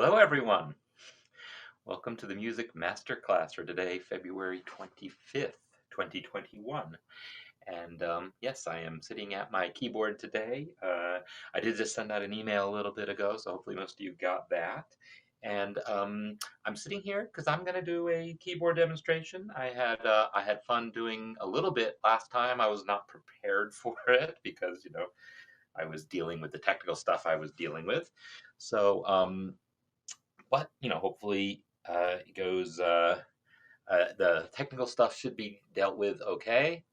Hello, everyone. Welcome to the Music Masterclass for today, February 25th, 2021. And yes, I am sitting at my keyboard today. I did just send out an email a little bit ago, so hopefully most of you got that. And I'm sitting here because I'm going to do a keyboard demonstration. I had fun doing a little bit last time. I was not prepared for it because I was dealing with the technical stuff I was dealing with. So but hopefully it goes. The technical stuff should be dealt with okay.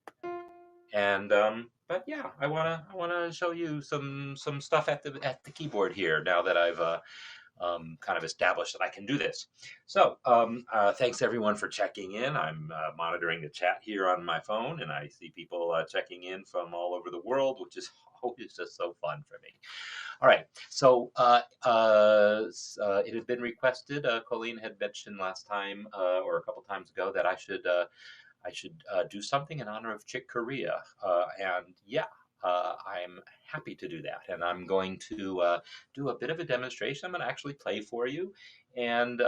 And but yeah, I wanna show you some stuff at the keyboard here now that I've kind of established that I can do this. So thanks everyone for checking in. I'm monitoring the chat here on my phone, and I see people checking in from all over the world, which is always just so fun for me. All right, so it had been requested. Colleen had mentioned last time or a couple times ago that I should do something in honor of Chick Corea, and yeah, I'm happy to do that. And I'm going to do a bit of a demonstration. I'm going to actually play for you and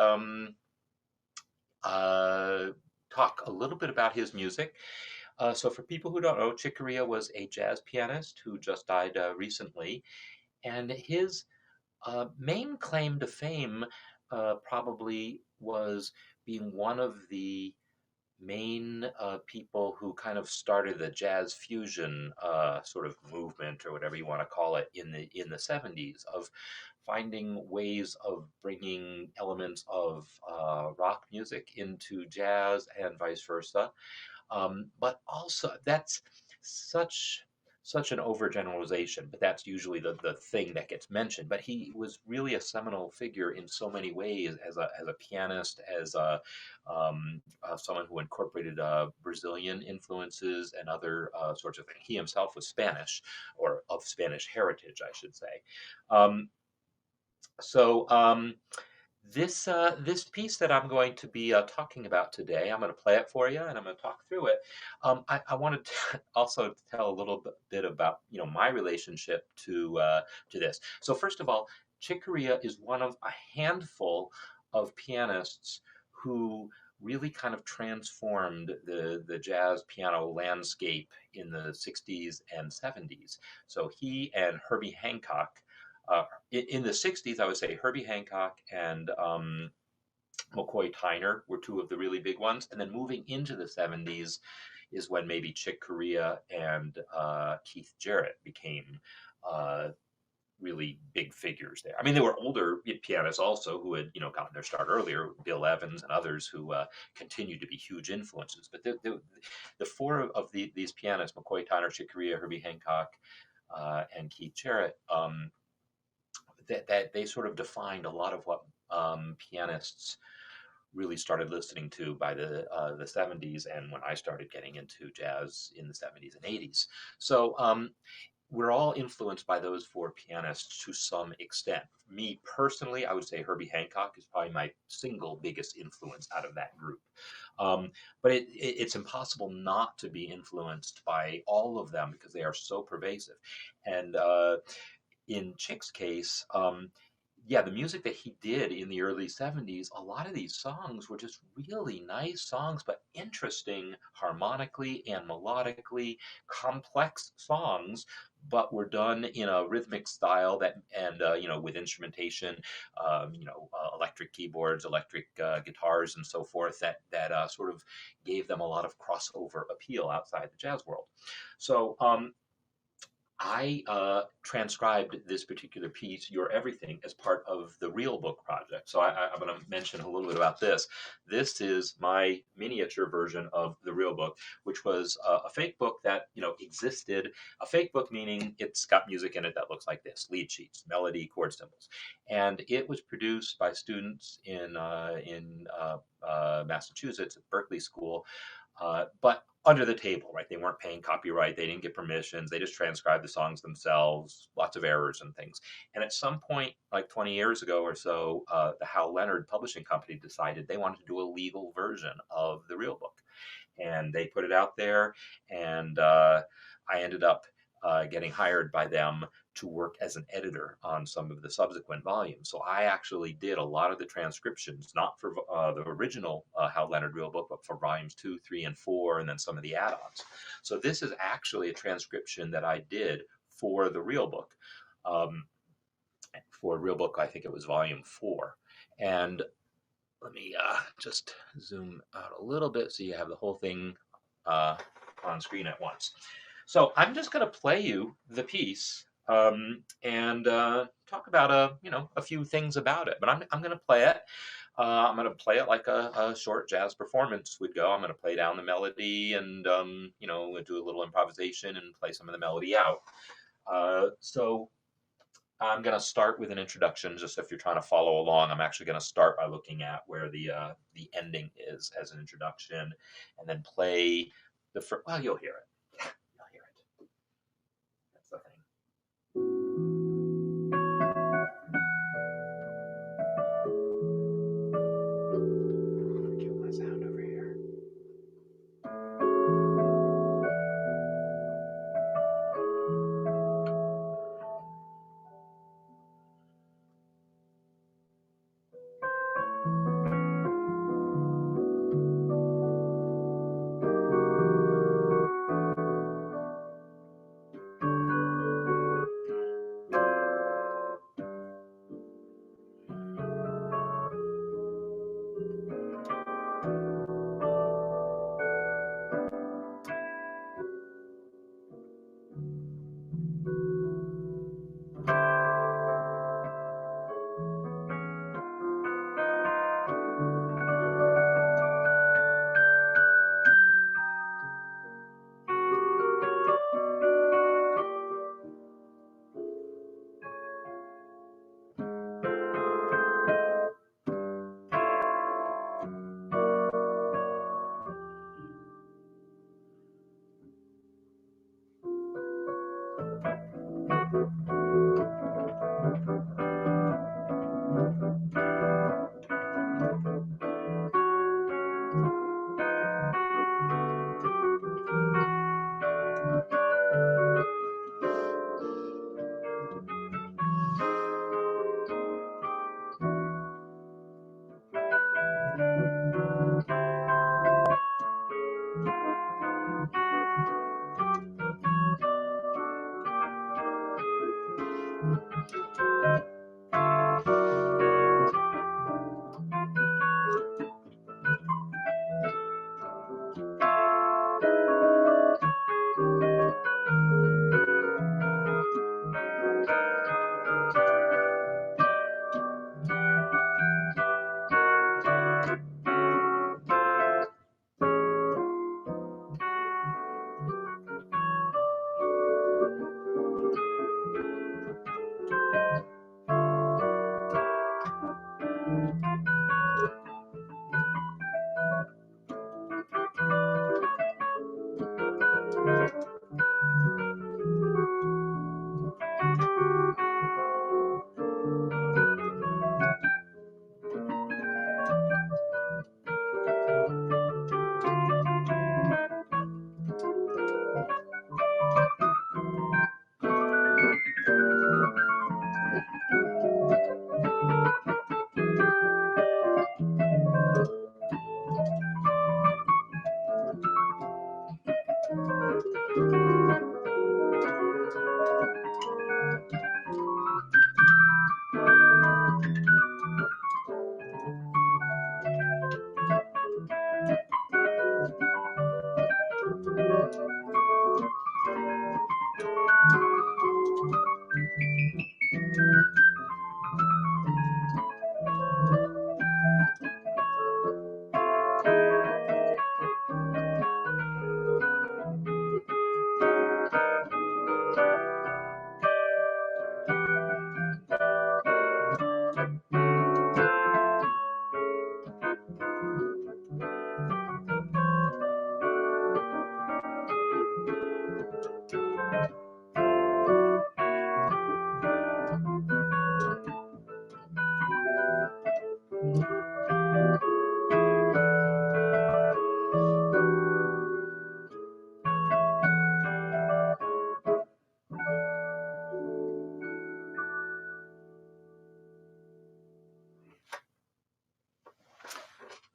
uh, talk a little bit about his music. So for people who don't know, Chick Corea was a jazz pianist who just died recently, and his main claim to fame probably was being one of the main people who kind of started the jazz fusion sort of movement, or whatever you want to call it, in the 70s, of finding ways of bringing elements of rock music into jazz and vice versa. But also, that's such such an overgeneralization, but that's usually the thing that gets mentioned. But he was really a seminal figure in so many ways as a pianist, as someone who incorporated Brazilian influences and other sorts of things. He himself was Spanish, or of Spanish heritage, I should say. Um, so this piece that I'm going to be talking about today, I'm going to play it for you, and I'm going to talk through it. I wanted to also tell a little bit about my relationship to this. So first of all, Chick Corea is one of a handful of pianists who really kind of transformed the jazz piano landscape in the 60s and 70s. So he and Herbie Hancock, in the 60s, I would say Herbie Hancock and McCoy Tyner were two of the really big ones. And then moving into the 70s is when maybe Chick Corea and Keith Jarrett became uh, really big figures there. I mean, there were older pianists also who had, gotten their start earlier, Bill Evans and others who continued to be huge influences. But the four of these pianists, McCoy Tyner, Chick Corea, Herbie Hancock, and Keith Jarrett, that they sort of defined a lot of what pianists really started listening to by the 70s, and when I started getting into jazz in the 70s and 80s. So we're all influenced by those four pianists to some extent. Me personally, I would say Herbie Hancock is probably my single biggest influence out of that group. But it's impossible not to be influenced by all of them because they are so pervasive. And in Chick's case, yeah, the music that he did in the early 70s, a lot of these songs were just really nice songs, but interesting harmonically and melodically, complex songs, but were done in a rhythmic style that, and with instrumentation, electric keyboards, electric guitars, and so forth, that sort of gave them a lot of crossover appeal outside the jazz world. So I transcribed this particular piece, Your Everything, as part of the Real Book project. So I'm going to mention a little bit about this. This is my miniature version of the Real Book, which was a fake book that existed. A fake book meaning it's got music in it that looks like this: lead sheets, melody, chord symbols, and it was produced by students in Massachusetts at Berkeley School, but under the table, right? They weren't paying copyright, they didn't get permissions, they just transcribed the songs themselves, lots of errors and things. And at some point, like 20 years ago or so, the Hal Leonard Publishing Company decided they wanted to do a legal version of the real book. And they put it out there, and I ended up getting hired by them to work as an editor on some of the subsequent volumes. So I actually did a lot of the transcriptions, not for the original Hal Leonard Real Book, but for volumes 2, 3, and 4, and then some of the add-ons. So this is actually a transcription that I did for the Real Book. For Real Book, I think it was volume 4. And let me just zoom out a little bit so you have the whole thing on screen at once. So I'm just going to play you the piece and talk about a few things about it. But I'm going to play it. I'm going to play it like a short jazz performance would go. I'm going to play down the melody and do a little improvisation and play some of the melody out. So I'm going to start with an introduction, just if you're trying to follow along. I'm actually going to start by looking at where the ending is as an introduction, and then play the first. Well, you'll hear it. You'll hear it. That's the thing. Kill my sound over here.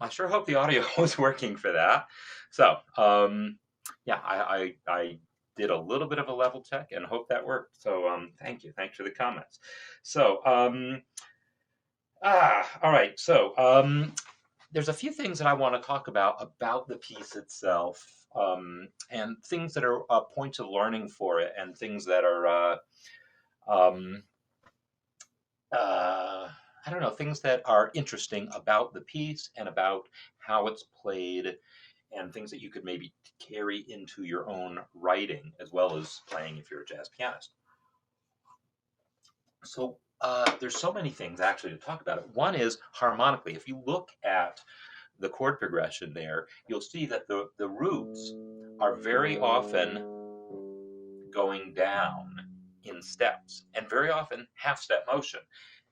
I sure hope the audio was working for that. So, yeah, I did a little bit of a level check and hope that worked. So, thank you. Thanks for the comments. So, all right. So, there's a few things that I want to talk about the piece itself, and things that are points of learning for it, and things that are um, I don't know, things that are interesting about the piece and about how it's played, and things that you could maybe carry into your own writing as well as playing if you're a jazz pianist. So there's so many things actually to talk about it. One is harmonically. If you look at the chord progression there, you'll see that the roots are very often going down in steps, and very often half step motion.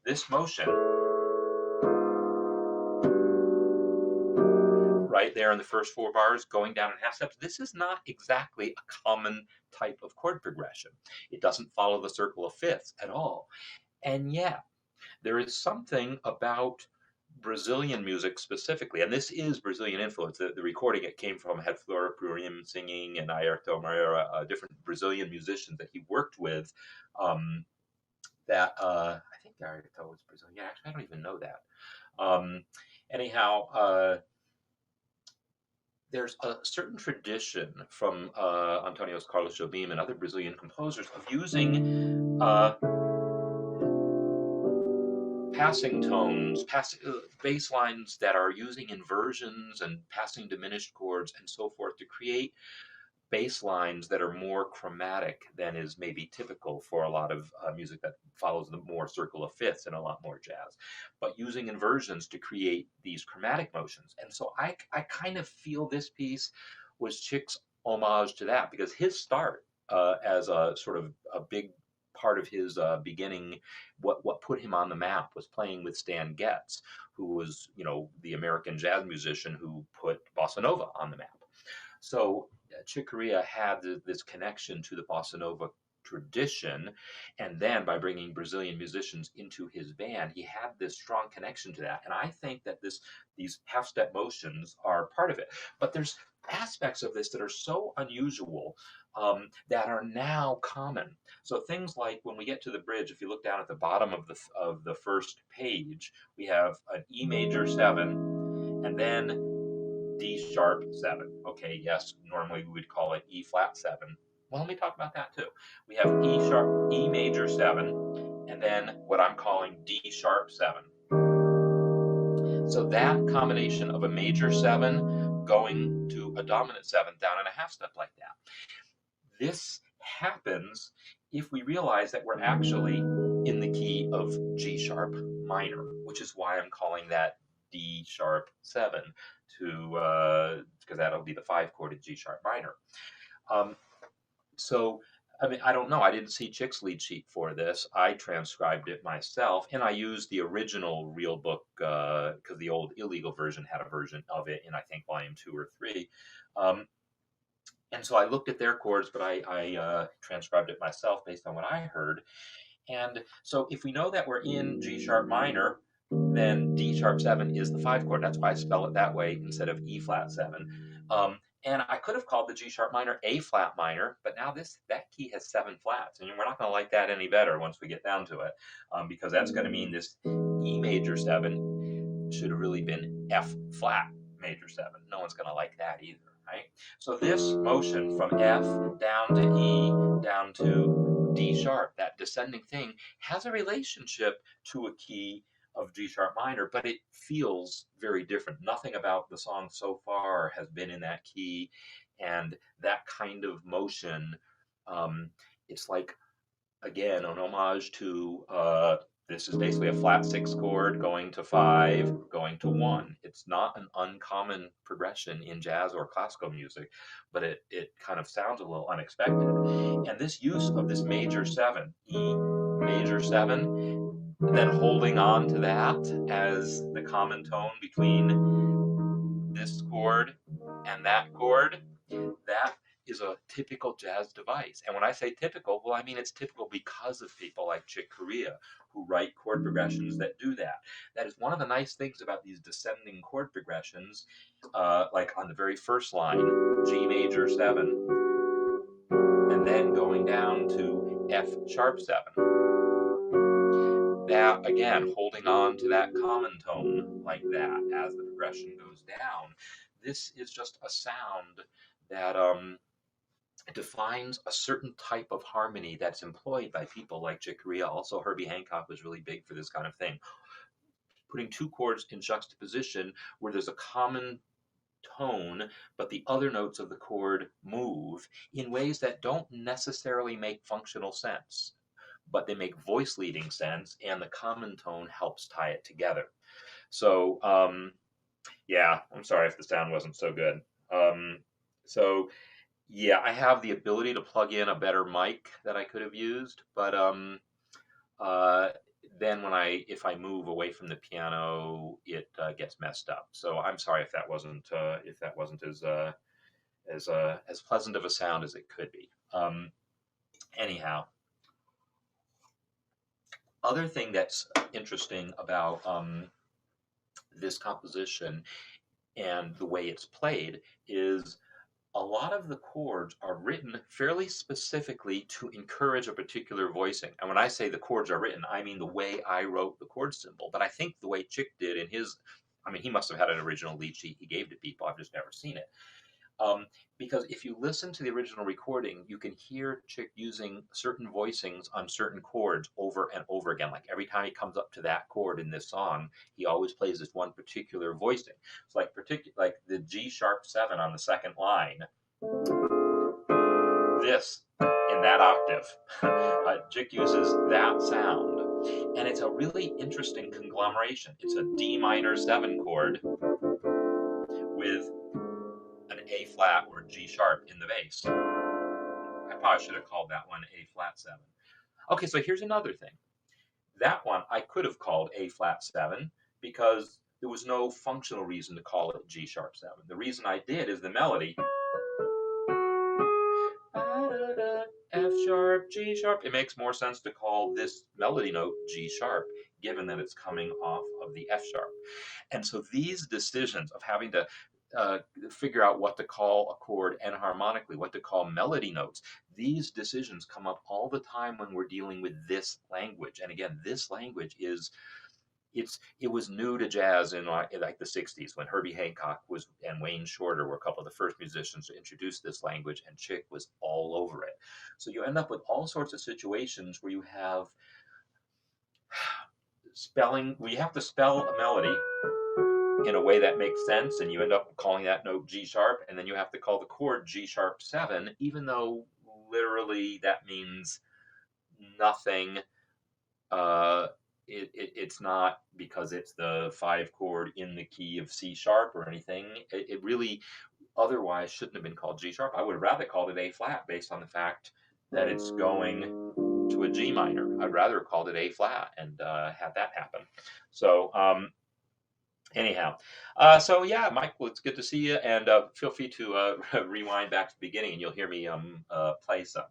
This motion right there in the first 4 bars going down in half steps, this is not exactly a common type of chord progression. It doesn't follow the circle of fifths at all. And yet, there is something about Brazilian music specifically, and this is Brazilian influence. The recording it came from had Flora Purim singing and Ayrton Moreira, different Brazilian musicians that he worked with. That I think Ayrton was Brazilian. Yeah, actually, I don't even know that. Anyhow, there's a certain tradition from Antonio Carlos Jobim and other Brazilian composers of using passing tones, bass lines that are using inversions and passing diminished chords and so forth to create bass lines that are more chromatic than is maybe typical for a lot of music that follows the more circle of fifths and a lot more jazz, but using inversions to create these chromatic motions. And so I kind of feel this piece was Chick's homage to that, because his start as a sort of a big part of his beginning, what put him on the map was playing with Stan Getz, who was, you know, the American jazz musician who put bossa nova on the map. So Chick Corea had this connection to the bossa nova tradition, and then by bringing Brazilian musicians into his band, he had this strong connection to that. And I think that these half step motions are part of it. But there's aspects of this that are so unusual, that are now common. So things like when we get to the bridge, if you look down at the bottom of the first page, we have an E major 7, and then D sharp 7. Okay, yes, normally we would call it E flat 7. Well, let me talk about that too. We have E major 7, and then what I'm calling D sharp 7. So that combination of a major 7 going to a dominant 7 down in a half step like that. This happens if we realize that we're actually in the key of G sharp minor, which is why I'm calling that D sharp 7 to because that'll be the 5-chorded G sharp minor. So I mean, I don't know. I didn't see Chick's lead sheet for this. I transcribed it myself, and I used the original real book because the old illegal version had a version of it in, I think, volume 2 or 3. And so I looked at their chords, but I transcribed it myself based on what I heard. And so if we know that we're in G sharp minor, then D sharp 7 is the 5 chord. That's why I spell it that way instead of E flat 7. And I could have called the G sharp minor A flat minor, but now that key has 7 flats, and we're not going to like that any better once we get down to it, because that's going to mean this E major 7 should have really been F flat major 7. No one's going to like that either, right? So this motion from F down to E down to D sharp, that descending thing, has a relationship to a key of G sharp minor, but it feels very different. Nothing about the song so far has been in that key, and that kind of motion, it's like, again, an homage to this is basically a flat 6 chord going to 5, going to 1. It's not an uncommon progression in jazz or classical music, but it kind of sounds a little unexpected. And this use of this major 7, E major 7, then holding on to that as the common tone between this chord and that chord, that is a typical jazz device. And when I say typical, well, I mean it's typical because of people like Chick Corea, who write chord progressions that do that. That is one of the nice things about these descending chord progressions, like on the very first line, G major 7, and then going down to F sharp 7. That, again, holding on to that common tone like that as the progression goes down. This is just a sound that defines a certain type of harmony that's employed by people like Chick Corea. Also, Herbie Hancock was really big for this kind of thing. Putting two chords in juxtaposition where there's a common tone, but the other notes of the chord move in ways that don't necessarily make functional sense, but they make voice leading sense, and the common tone helps tie it together. So, yeah, I'm sorry if the sound wasn't so good. So, yeah, I have the ability to plug in a better mic that I could have used, but then if I move away from the piano, it gets messed up. So I'm sorry if that wasn't as pleasant of a sound as it could be. Anyhow, other thing that's interesting about this composition and the way it's played is a lot of the chords are written fairly specifically to encourage a particular voicing. And when I say the chords are written, I mean the way I wrote the chord symbol. But I think the way Chick did in his, I mean, he must have had an original lead sheet he gave to people. I've just never seen it. Because if you listen to the original recording, you can hear Chick using certain voicings on certain chords over and over again. Like every time he comes up to that chord in this song, he always plays this one particular voicing. It's like like the G sharp 7 on the second line. This in that octave. Chick uses that sound. And it's a really interesting conglomeration. It's a D minor 7 chord with an A flat or G sharp in the bass. I probably should have called that one A flat 7. Okay, so here's another thing. That one I could have called A flat 7 because there was no functional reason to call it G sharp 7. The reason I did is the melody. F sharp, G sharp. It makes more sense to call this melody note G sharp, given that it's coming off of the F sharp. And so these decisions of having to figure out what to call a chord enharmonically, what to call melody notes, these decisions come up all the time when we're dealing with this language. And again, this language it was new to jazz in like the 60s when Herbie Hancock and Wayne Shorter were a couple of the first musicians to introduce this language, and Chick was all over it. So you end up with all sorts of situations where you have where you have to spell a melody in a way that makes sense, and you end up calling that note G sharp, and then you have to call the chord G sharp 7, even though literally that means nothing. It's not because it's the 5 chord in the key of C sharp or anything. It really otherwise shouldn't have been called G sharp. I would have rather called it A flat based on the fact that it's going to a G minor. I'd rather have called it A flat and had that happen. So anyhow, so yeah, Michael, it's good to see you, and feel free to rewind back to the beginning, and you'll hear me play some.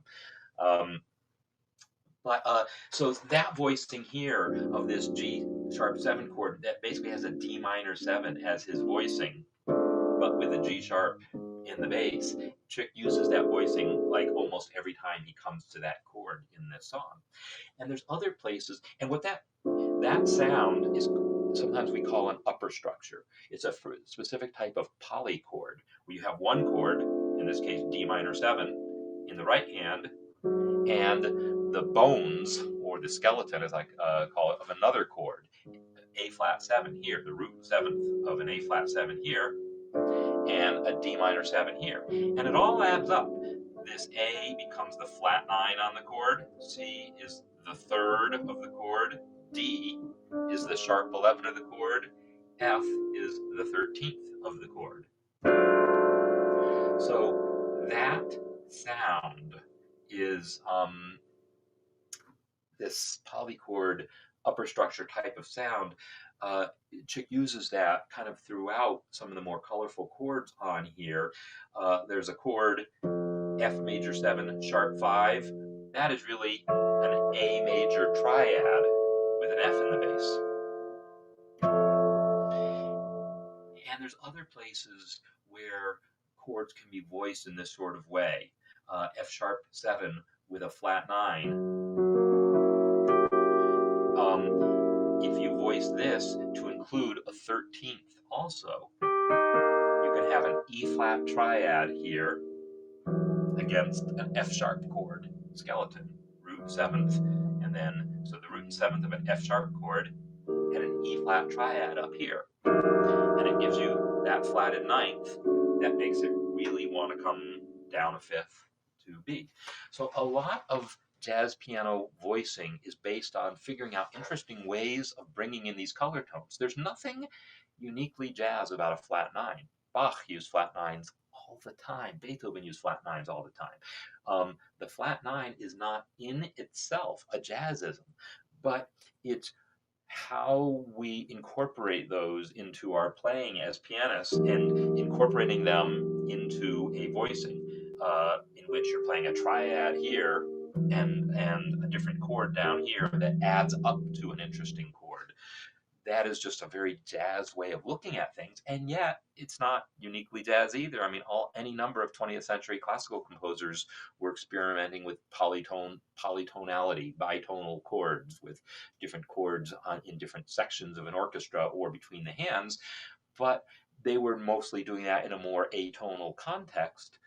So that voicing here of this G sharp 7 chord that basically has a D minor 7 as his voicing, but with a G sharp in the bass. Chick uses that voicing like almost every time he comes to that chord in this song. And there's other places, and what that sound is sometimes we call an upper structure. It's a specific type of polychord where you have one chord, in this case D minor 7, in the right hand, and the bones, or the skeleton as I call it, of another chord, A flat 7 here, the root 7th of an A flat 7 here, and a D minor 7 here. And it all adds up. This A becomes the flat 9 on the chord, C is the 3rd of the chord, D is the sharp 11 of the chord, F is the 13th of the chord. So that sound is this polychord upper structure type of sound. Chick uses that kind of throughout some of the more colorful chords on here. There's a chord F major 7, sharp 5, that is really an A major triad with an F in the bass. And there's other places where chords can be voiced in this sort of way. F sharp 7 with a flat 9. If you voice this to include a 13th also, you can have an E flat triad here against an F sharp chord skeleton, root 7th, and then so the root and 7th of an F sharp chord and an E flat triad up here. And it gives you that flatted 9th that makes it really want to come down a 5th to B. So a lot of jazz piano voicing is based on figuring out interesting ways of bringing in these color tones. There's nothing uniquely jazz about a flat 9. Bach used flat 9s all the time. Beethoven used flat 9s all the time. The flat 9 is not in itself a jazzism, but it's how we incorporate those into our playing as pianists and incorporating them into a voicing in which you're playing a triad here and a different chord down here that adds up to an interesting chord. That is just a very jazz way of looking at things, and yet it's not uniquely jazz either. I mean, any number of 20th century classical composers were experimenting with polytonality, bitonal chords with different chords in different sections of an orchestra or between the hands, but they were mostly doing that in a more atonal context.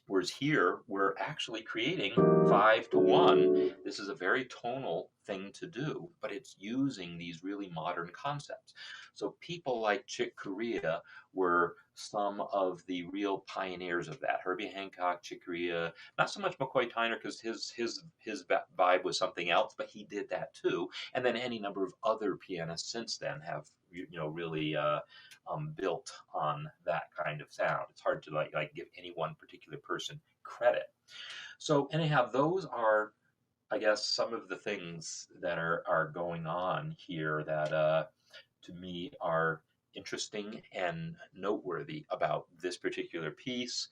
Whereas here, we're actually creating 5-1. This is a very tonal thing to do, but it's using these really modern concepts. So people like Chick Corea were some of the real pioneers of that. Herbie Hancock, Chick Corea, not so much McCoy Tyner because his vibe was something else, but he did that too. And then any number of other pianists since then have really built on that kind of sound. It's hard to like give any one particular person credit. So anyhow, those are, I guess, some of the things that are going on here that to me are interesting and noteworthy about this particular piece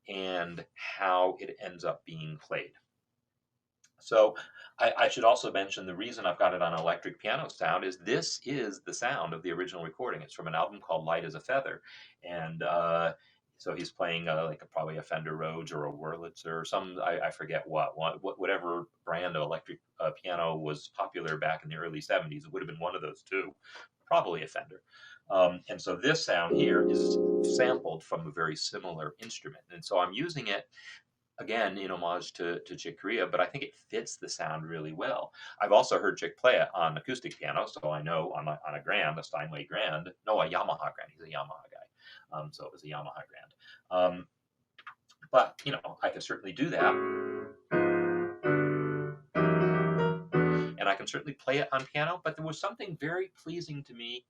and how it ends up being played. So I should also mention the reason I've got it on electric piano sound is this is the sound of the original recording. It's from an album called Light as a Feather. And so he's playing probably a Fender Rhodes or a Wurlitzer or I forget whatever brand of electric piano was popular back in the early 70s. It would have been one of those two, probably a Fender. And so this sound here is sampled from a very similar instrument. And so I'm using it again in homage to Chick Corea, but I think it fits the sound really well. I've also heard Chick play it on acoustic piano, so I know on a Grand, a Steinway Grand, no, a Yamaha Grand. He's a Yamaha guy, so it was a Yamaha Grand. But I can certainly do that, and I can certainly play it on piano. But there was something very pleasing to me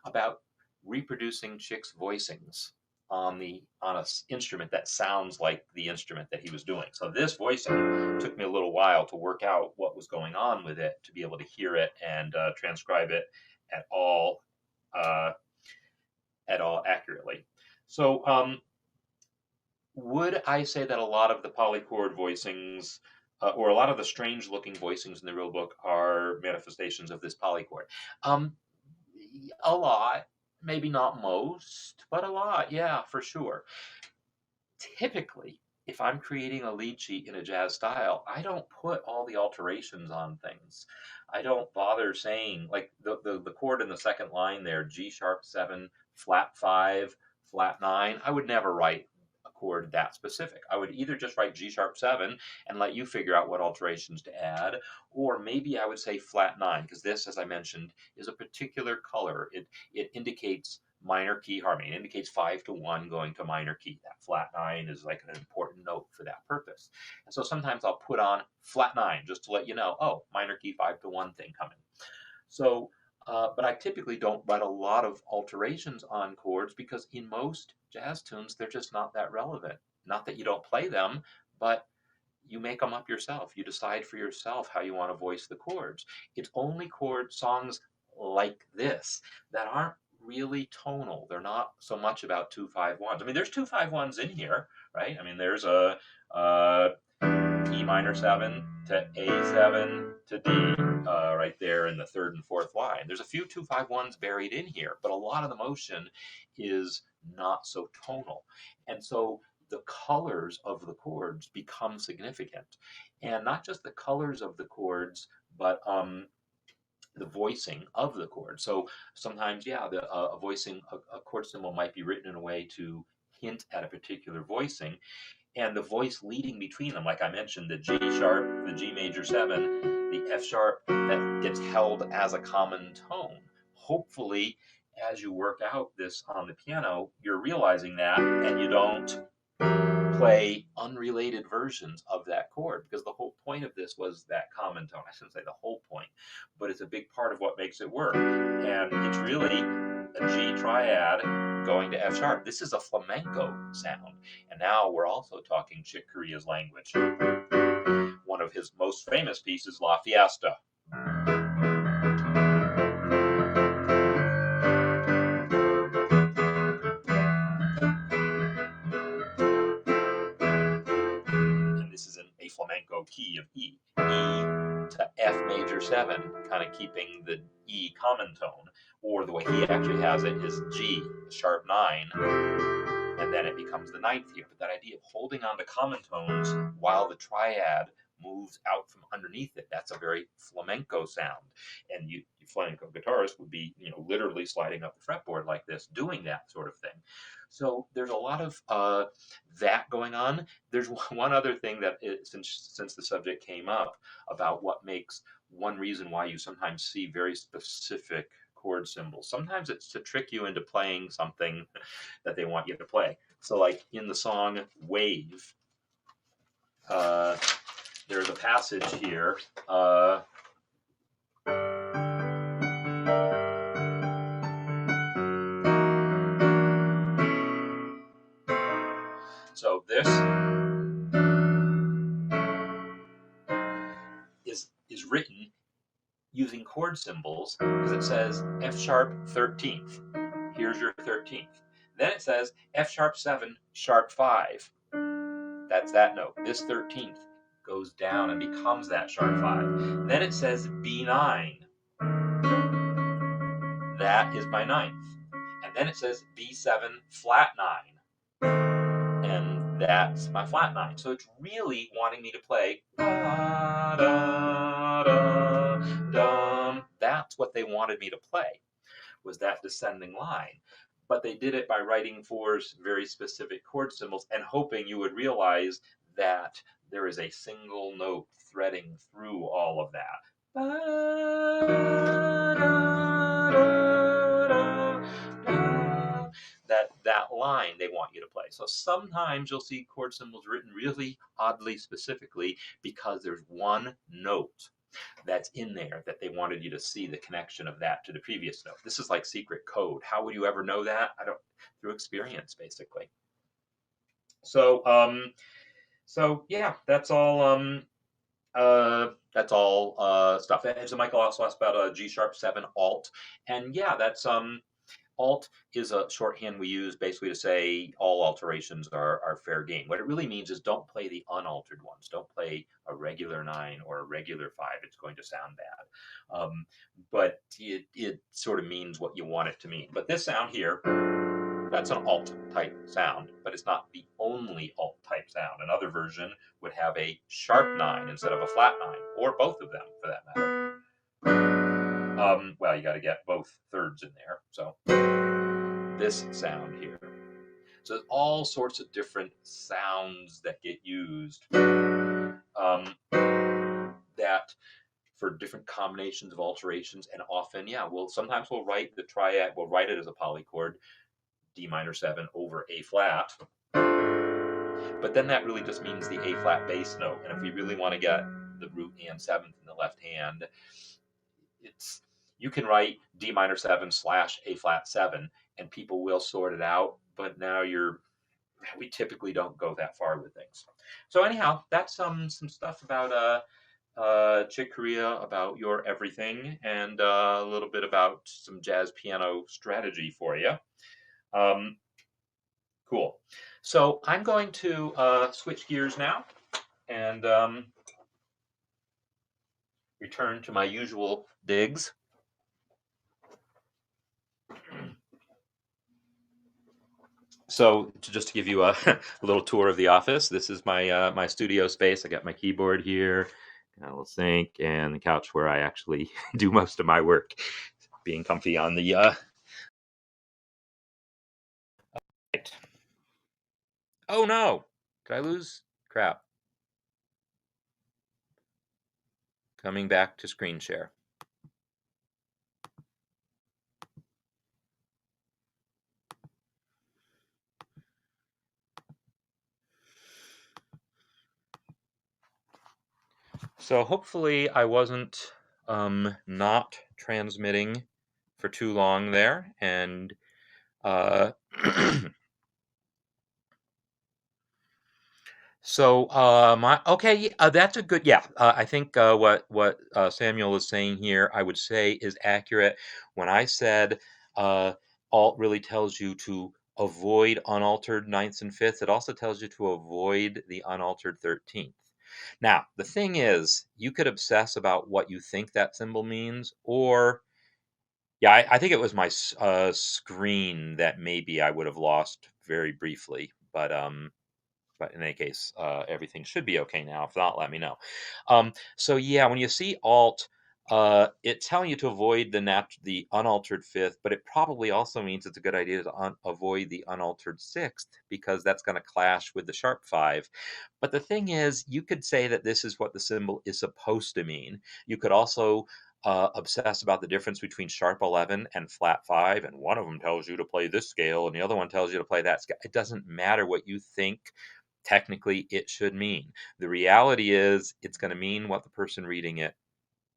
about reproducing Chick's voicings on an instrument that sounds like the instrument that he was doing. So this voicing took me a little while to work out what was going on with it, to be able to hear it and transcribe it at all accurately. So would I say that a lot of the polychord voicings or a lot of the strange looking voicings in the real book are manifestations of this polychord? A lot. Maybe not most, but a lot, yeah, for sure. Typically, if I'm creating a lead sheet in a jazz style, I don't put all the alterations on things. I don't bother saying, like the chord in the second line there, G sharp 7, flat 5, flat 9, I would never write a chord that specific. I would either just write G sharp 7 and let you figure out what alterations to add, or maybe I would say flat 9, because this, as I mentioned, is a particular color. It indicates minor key harmony. It indicates 5-1 going to minor key. That flat 9 is like an important note for that purpose. And so sometimes I'll put on flat 9 just to let you know, oh, minor key 5-1 thing coming. So, but I typically don't write a lot of alterations on chords because in most jazz tunes, they're just not that relevant. Not that you don't play them, but you make them up yourself. You decide for yourself how you want to voice the chords. It's only songs like this that aren't really tonal. They're not so much about 2-5-1s. I mean, there's 2-5-1s in here, right? I mean, there's a E minor 7 to A7 to D right there in the third and fourth line. There's a few 2-5-1s buried in here, but a lot of the motion is not so tonal. And so the colors of the chords become significant. And not just the colors of the chords, but the voicing of the chord. So sometimes, yeah, a voicing, a chord symbol might be written in a way to hint at a particular voicing, and the voice leading between them, like I mentioned, the G sharp, the G major 7, the F sharp, that gets held as a common tone. Hopefully, as you work out this on the piano, you're realizing that, and you don't play unrelated versions of that chord, because the whole point of this was that common tone. I shouldn't say the whole point, but it's a big part of what makes it work. And it's really a G triad going to F sharp. This is a flamenco sound. And now we're also talking Chick Corea's language. One of his most famous pieces, La Fiesta. And this is in a flamenco key of E. E to F major 7, kind of keeping the E common tone. Or the way he actually has it is G, sharp 9, and then it becomes the ninth here. But that idea of holding on to common tones while the triad moves out from underneath it, that's a very flamenco sound. And you flamenco guitarist would be, literally sliding up the fretboard like this, doing that sort of thing. So there's a lot of that going on. There's one other thing that since the subject came up about what makes one reason why you sometimes see very specific chord symbols. Sometimes it's to trick you into playing something that they want you to play. So like in the song Wave, there's a passage here. So this is written using chord symbols because it says F sharp 13th. Here's your 13th. Then it says F sharp 7, sharp 5. That's that note. This 13th goes down and becomes that sharp 5. Then it says B9. That is my ninth. And then it says B7 flat 9. And that's my flat 9. So it's really wanting me to play da, da, da, dum. That's what they wanted me to play, was that descending line. But they did it by writing 4 very specific chord symbols and hoping you would realize that there is a single note threading through all of that. That line they want you to play. So sometimes you'll see chord symbols written really oddly specifically because there's one note that's in there that they wanted you to see the connection of that to the previous note. This is like secret code. How would you ever know that? I don't, through experience, basically. So, yeah, that's all. That's all stuff. And so Michael also asked about a G sharp 7 alt, and yeah, that's alt is a shorthand we use basically to say all alterations are fair game. What it really means is don't play the unaltered ones. Don't play a regular 9 or a regular 5. It's going to sound bad. But it sort of means what you want it to mean. But this sound here, that's an alt type sound, but it's not the only alt type sound. Another version would have a sharp 9 instead of a flat 9, or both of them for that matter. Well, you got to get both thirds in there. So this sound here. So there's all sorts of different sounds that get used that for different combinations of alterations, and often, yeah, sometimes we'll write the triad, we'll write it as a polychord, D minor 7 over A flat, but then that really just means the A flat bass note. And if we really want to get the root and 7th in the left hand, you can write D minor 7 / A flat 7, and people will sort it out. But now we typically don't go that far with things. So anyhow, that's some stuff about Chick Corea, about your everything, and a little bit about some jazz piano strategy for you. Cool. So I'm going to switch gears now and return to my usual digs. So just to give you a, a little tour of the office, this is my my studio space. I got my keyboard here, got a little sink, and the couch where I actually do most of my work, being comfy on the right. Oh no! Did I lose? Crap. Coming back to screen share. So hopefully I wasn't not transmitting for too long there, and uh, so my okay, that's a good yeah. I think what Samuel is saying here, I would say is accurate. When I said alt really tells you to avoid unaltered ninths and fifths, it also tells you to avoid the unaltered 13th. Now, the thing is, you could obsess about what you think that symbol means, or yeah, I think it was my screen that maybe I would have lost very briefly, but in any case, everything should be okay now. If not, let me know. So yeah, when you see alt, it's telling you to avoid the unaltered fifth, but it probably also means it's a good idea to avoid the unaltered sixth because that's going to clash with the sharp five. But the thing is, you could say that this is what the symbol is supposed to mean. You could also obsess about the difference between sharp 11 and flat 5, and one of them tells you to play this scale and the other one tells you to play that scale. It doesn't matter what you think technically it should mean. The reality is it's going to mean what the person reading it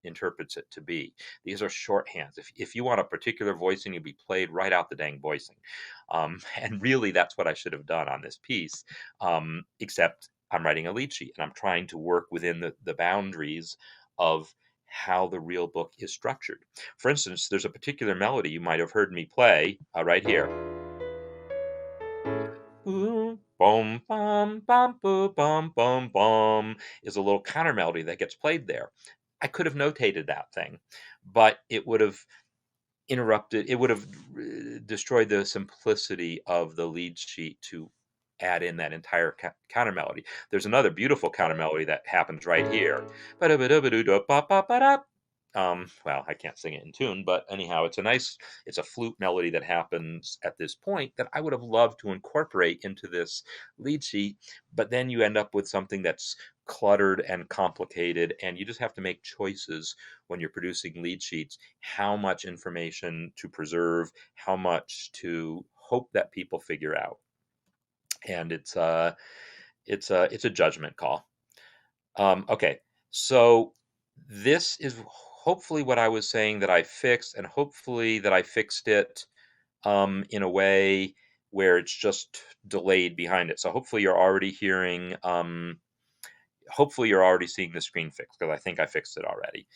interprets it to be. These are shorthands. If you want a particular voicing to be played, right out the dang voicing. And really, that's what I should have done on this piece, except I'm writing a lead sheet and I'm trying to work within the boundaries of how the real book is structured. For instance, there's a particular melody you might have heard me play right here. Boom, bum, bum, bum, boom, bum, bum, bum is a little counter melody that gets played there. I could have notated that thing, but it would have interrupted, it would have destroyed the simplicity of the lead sheet to add in that entire counter melody. There's another beautiful counter melody that happens right here. Well, I can't sing it in tune, but anyhow, it's a flute melody that happens at this point that I would have loved to incorporate into this lead sheet, but then you end up with something that's cluttered and complicated, and you just have to make choices when you're producing lead sheets, how much information to preserve, how much to hope that people figure out. And it's a judgment call. Okay, so this is hopefully what I was saying that I fixed, and hopefully that I fixed it in a way where it's just delayed behind it. So hopefully you're already hearing, hopefully you're already seeing the screen fix because I think I fixed it already.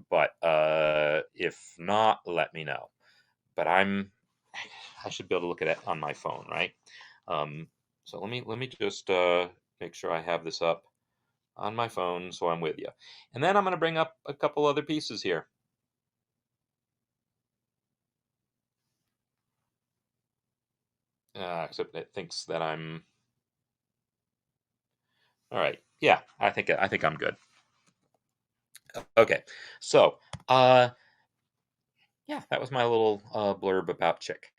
But if not, let me know. But I should be able to look at it on my phone, right? Um, so let me just make sure I have this up on my phone so I'm with you. And then I'm going to bring up a couple other pieces here. Except it thinks that I'm all right. Yeah, I think I'm good. Okay, so yeah, that was my little blurb about Chick,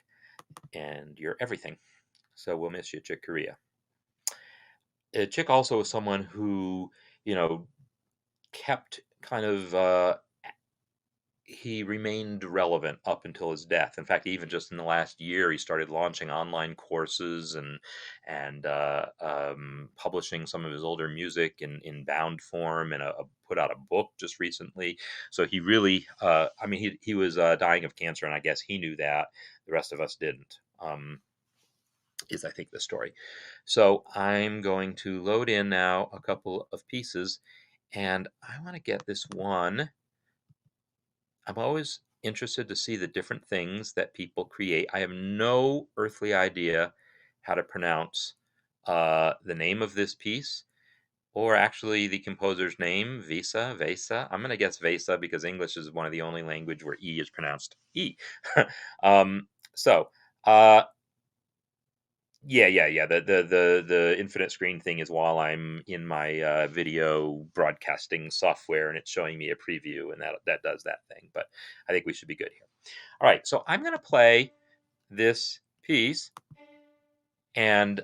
and you're everything. So we'll miss you, Chick Corea. Chick also is someone who you know kept kind of he remained relevant up until his death. In fact, even just in the last year, he started launching online courses and publishing some of his older music in bound form, and put out a book just recently. So he really, I mean, he was dying of cancer, and I guess he knew that. The rest of us didn't. Is I think the story. So I'm going to load in now a couple of pieces, and I want to get this one. I'm always interested to see the different things that people create. I have no earthly idea how to pronounce the name of this piece, or actually the composer's name, Vesa. I'm going to guess Vesa because English is one of the only language where E is pronounced E. um, so, uh, yeah. The infinite screen thing is while I'm in my video broadcasting software, and it's showing me a preview, and that does that thing. But I think we should be good here. All right, so I'm going to play this piece, and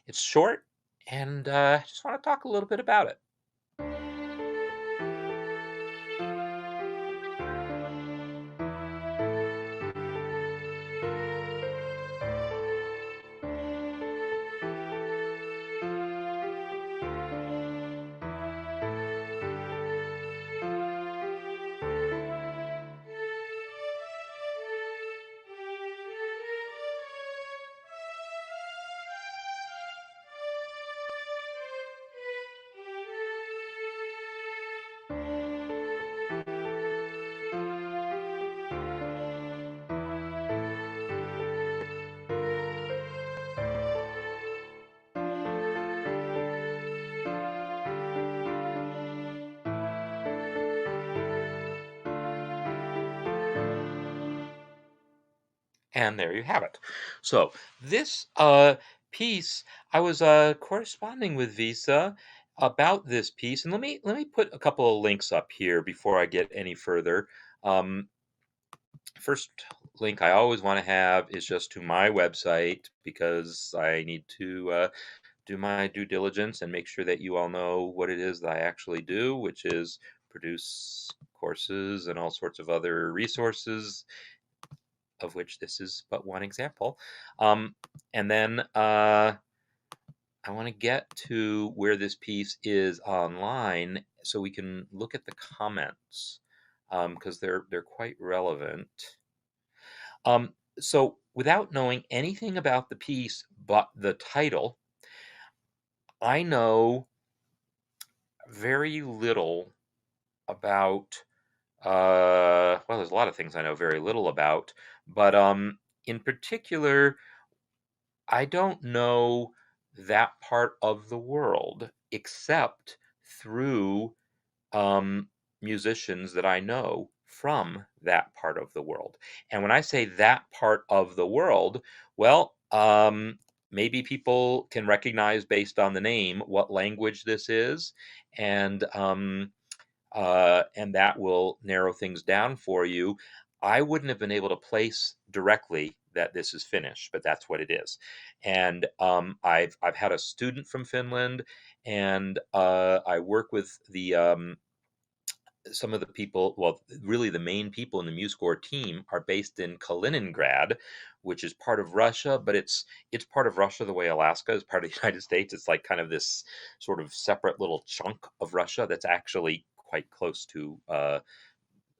it's short, and I just want to talk a little bit about it. And there you have it. So this piece, I was corresponding with Visa about this piece, and let me put a couple of links up here before I get any further. Um, First link I always want to have is just to my website because I need to do my due diligence and make sure that you all know what it is that I actually do, which is produce courses and all sorts of other resources, of which this is but one example. And then I want to get to where this piece is online so we can look at the comments because they're quite relevant. So without knowing anything about the piece but the title, I know very little about well, there's a lot of things I know very little about, but in particular, I don't know that part of the world except through musicians that I know from that part of the world. And when I say that part of the world, well, maybe people can recognize based on the name what language this is, and that will narrow things down for you. I wouldn't have been able to place directly that this is Finnish, but that's what it is. And I've had a student from Finland, and I work with the some of the people. Well, really, the main people in the MuseScore team are based in Kaliningrad, which is part of Russia, but it's part of Russia the way Alaska is part of the United States. It's like kind of this sort of separate little chunk of Russia that's actually quite close to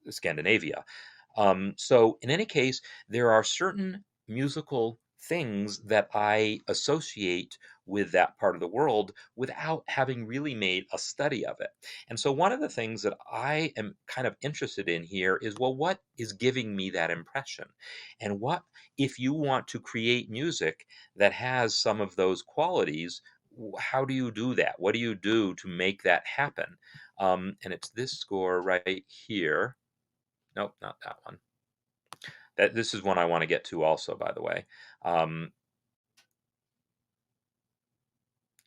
Scandinavia. So, in any case, there are certain musical things that I associate with that part of the world without having really made a study of it. And so, one of the things that I am kind of interested in here is, well, what is giving me that impression? And what, if you want to create music that has some of those qualities, how do you do that? What do you do to make that happen? And it's this score right here. Nope, not that one. This is one I want to get to also, by the way.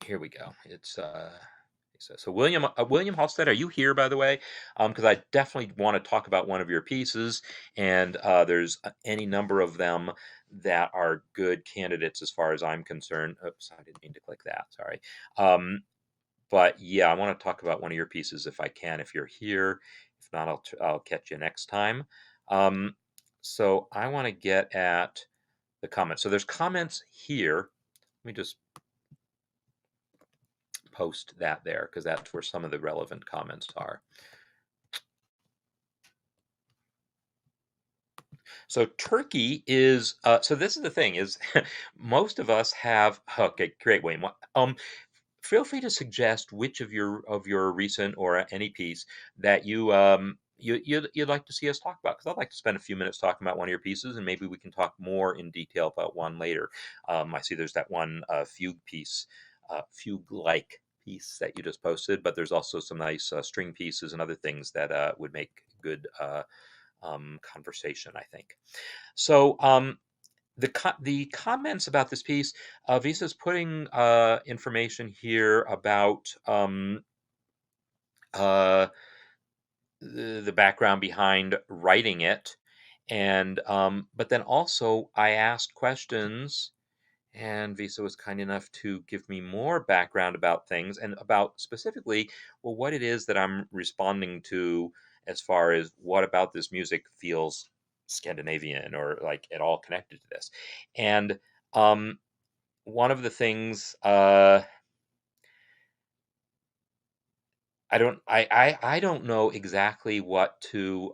Here we go. It's so William Halstead, are you here, by the way? Because I definitely want to talk about one of your pieces, and there's any number of them that are good candidates as far as I'm concerned. Oops, I didn't mean to click that. Sorry. But yeah, I want to talk about one of your pieces if I can, if you're here. If not, I'll catch you next time. So I want to get at the comments. So there's comments here. Let me just post that there because that's where some of the relevant comments are. So Turkey is, so this is the thing is most of us have, okay, great, Wayne. Feel free to suggest which of your recent or any piece that you you'd like to see us talk about, because I'd like to spend a few minutes talking about one of your pieces, and maybe we can talk more in detail about one later. I see there's that one fugue piece, fugue-like piece that you just posted, but there's also some nice string pieces and other things that would make good conversation, I think. So the comments about this piece, Visa's putting information here about uh, the background behind writing it, and but then also I asked questions, and Visa was kind enough to give me more background about things and about specifically, well, what it is that I'm responding to, as far as what about this music feels Scandinavian or like at all connected to this. And um, one of the things I don't know exactly what to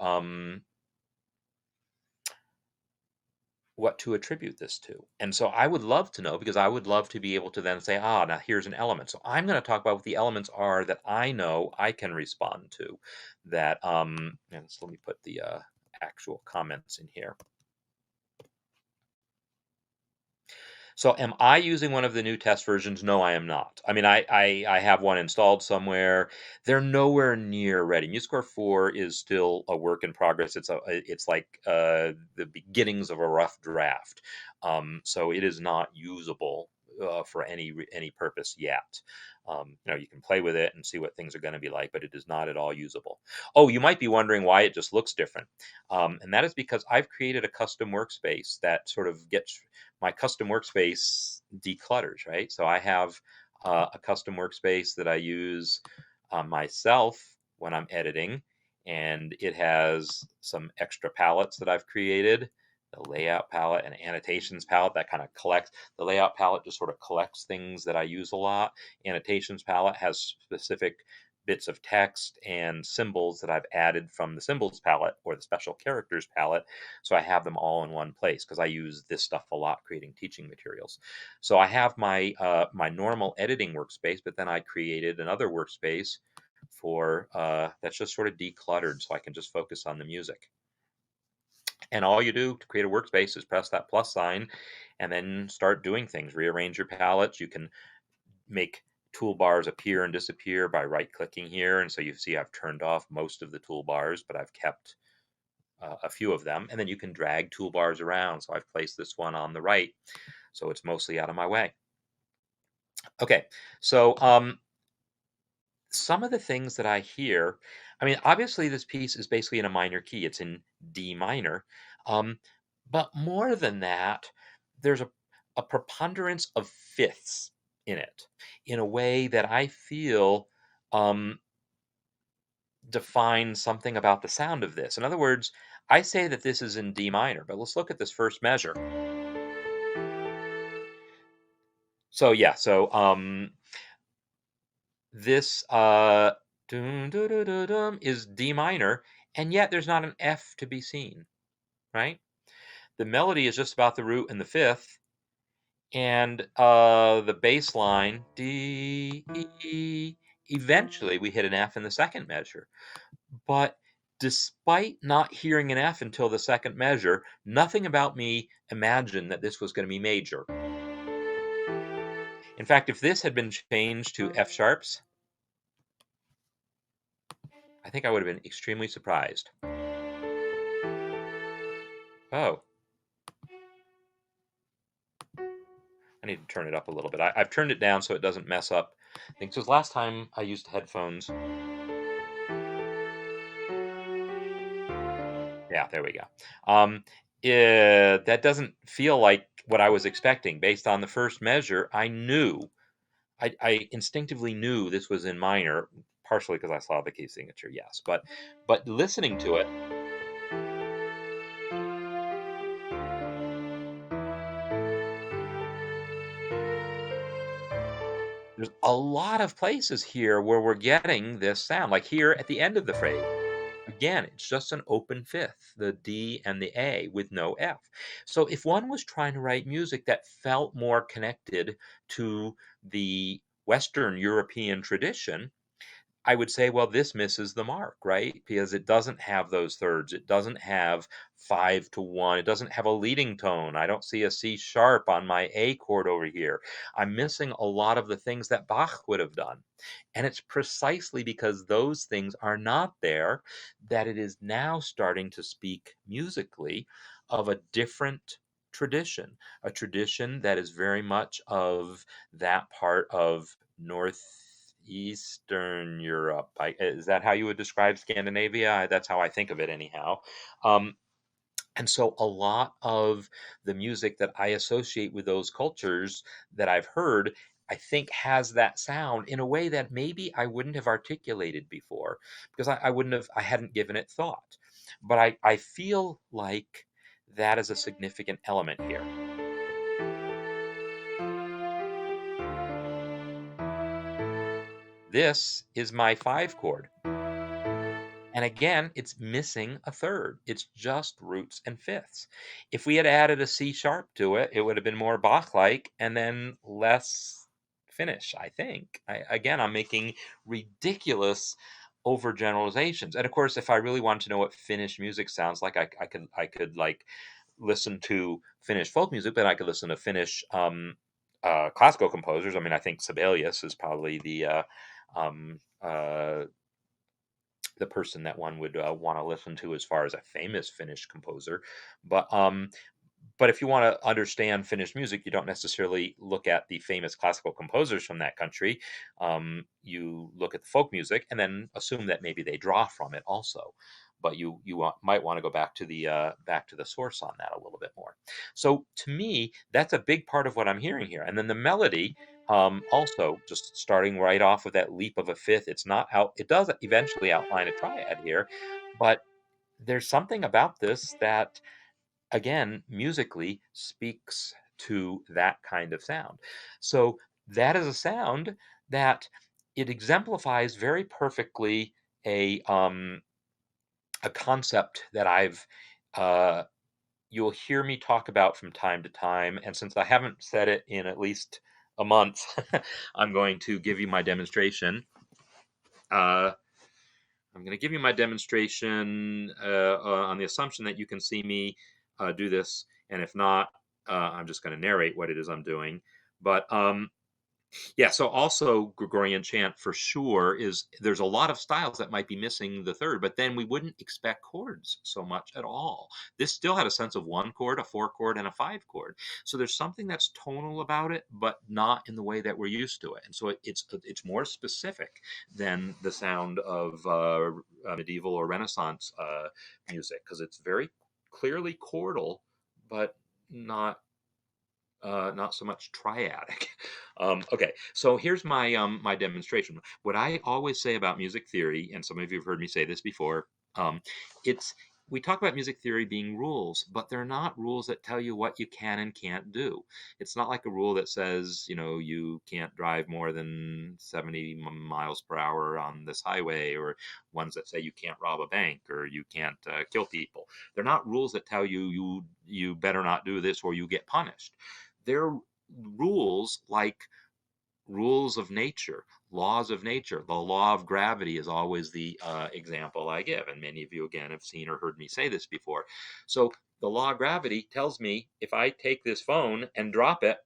attribute this to. And so I would love to know, because I would love to be able to then say, ah, now here's an element. So I'm going to talk about what the elements are that I know I can respond to. That and so let me put the actual comments in here. So am I using one of the new test versions? No, I am not. I mean, I have one installed somewhere. They're nowhere near ready. MuseScore 4 is still a work in progress. It's like the beginnings of a rough draft. So it is not usable for any purpose yet. You can play with it and see what things are going to be like, but it is not at all usable. Oh, you might be wondering why it just looks different. And that is because I've created a custom workspace that sort of gets my custom workspace declutters, right? So I have a custom workspace that I use myself when I'm editing, and it has some extra palettes that I've created. The layout palette and annotations palette that kind of collects. The layout palette just sort of collects things that I use a lot. Annotations palette has specific bits of text and symbols that I've added from the symbols palette or the special characters palette. So I have them all in one place because I use this stuff a lot creating teaching materials. So I have my normal editing workspace, but then I created another workspace for that's just sort of decluttered, so I can just focus on the music. And all you do to create a workspace is press that plus sign and then start doing things. Rearrange your palettes. You can make toolbars appear and disappear by right clicking here. And so you see I've turned off most of the toolbars, but I've kept a few of them. And then you can drag toolbars around. So I've placed this one on the right, so it's mostly out of my way. Okay, so some of the things that I hear, I mean, obviously this piece is basically in a minor key. It's in D minor. Um, but more than that, there's a preponderance of fifths in it in a way that I feel defines something about the sound of this. In other words, I say that this is in D minor, but let's look at this first measure. So yeah, so this dum, dum, dum, dum, dum, is D minor, and yet there's not an F to be seen, right? The melody is just about the root and the fifth, and the bass line D E. Eventually, we hit an F in the second measure, but despite not hearing an F until the second measure, nothing about me imagined that this was going to be major. In fact, if this had been changed to F sharps, I think I would have been extremely surprised. Oh, I need to turn it up a little bit. I've turned it down so it doesn't mess up things. Because last time I used headphones. Yeah, there we go. That doesn't feel like what I was expecting. Based on the first measure, I instinctively knew this was in minor, partially because I saw the key signature, yes. But listening to it, there's a lot of places here where we're getting this sound, like here at the end of the phrase. Again, it's just an open fifth, the D and the A with no F. So if one was trying to write music that felt more connected to the Western European tradition, I would say, well, this misses the mark, right? Because it doesn't have those thirds. It doesn't have 5 to 1. It doesn't have a leading tone. I don't see a C sharp on my A chord over here. I'm missing a lot of the things that Bach would have done. And it's precisely because those things are not there that it is now starting to speak musically of a different tradition, a tradition that is very much of that part of Northeastern Europe. Is that how you would describe Scandinavia? That's how I think of it, anyhow. Um, and so a lot of the music that I associate with those cultures that I've heard, I think has that sound in a way that maybe I wouldn't have articulated before because I wouldn't have, I hadn't given it thought. But I feel like that is a significant element here. This is my 5 chord. And again, it's missing a third. It's just roots and fifths. If we had added a C sharp to it, it would have been more Bach-like and then less finish, I think. Again, I'm making ridiculous overgeneralizations. And of course, if I really want to know what Finnish music sounds like, I could like listen to Finnish folk music, but I could listen to Finnish classical composers. I mean, I think Sibelius is probably um, uh, the person that one would want to listen to as far as a famous Finnish composer. But but if you want to understand Finnish music, you don't necessarily look at the famous classical composers from that country. You look at the folk music and then assume that maybe they draw from it also. But might want to go back to the source on that a little bit more. So to me, that's a big part of what I'm hearing here. And then the melody, also just starting right off with that leap of a fifth. It's not out. It does eventually outline a triad here, but there's something about this that again, musically speaks to that kind of sound. So that is a sound that it exemplifies very perfectly a concept that uh, you'll hear me talk about from time to time. And since I haven't said it in at least a month, I'm going to give you my demonstration. Uh, I'm going to give you my demonstration on the assumption that you can see me do this. And if not, I'm just going to narrate what it is I'm doing. But yeah, so also Gregorian chant for sure is there's a lot of styles that might be missing the third, but then we wouldn't expect chords so much at all. This still had a sense of 1 chord, a 4 chord, and a 5 chord. So there's something that's tonal about it, but not in the way that we're used to it. And so it's more specific than the sound of medieval or Renaissance music because it's very clearly chordal, but not not so much triadic. Okay, so here's my demonstration. What I always say about music theory, and some of you have heard me say this before, it's we talk about music theory being rules, but they're not rules that tell you what you can and can't do. It's not like a rule that says, you can't drive more than 70 miles per hour on this highway, or ones that say you can't rob a bank or you can't kill people. They're not rules that tell you better not do this or you get punished. They're rules like rules of nature, laws of nature. The law of gravity is always the example I give, and many of you again have seen or heard me say this before. So the law of gravity tells me if I take this phone and drop it,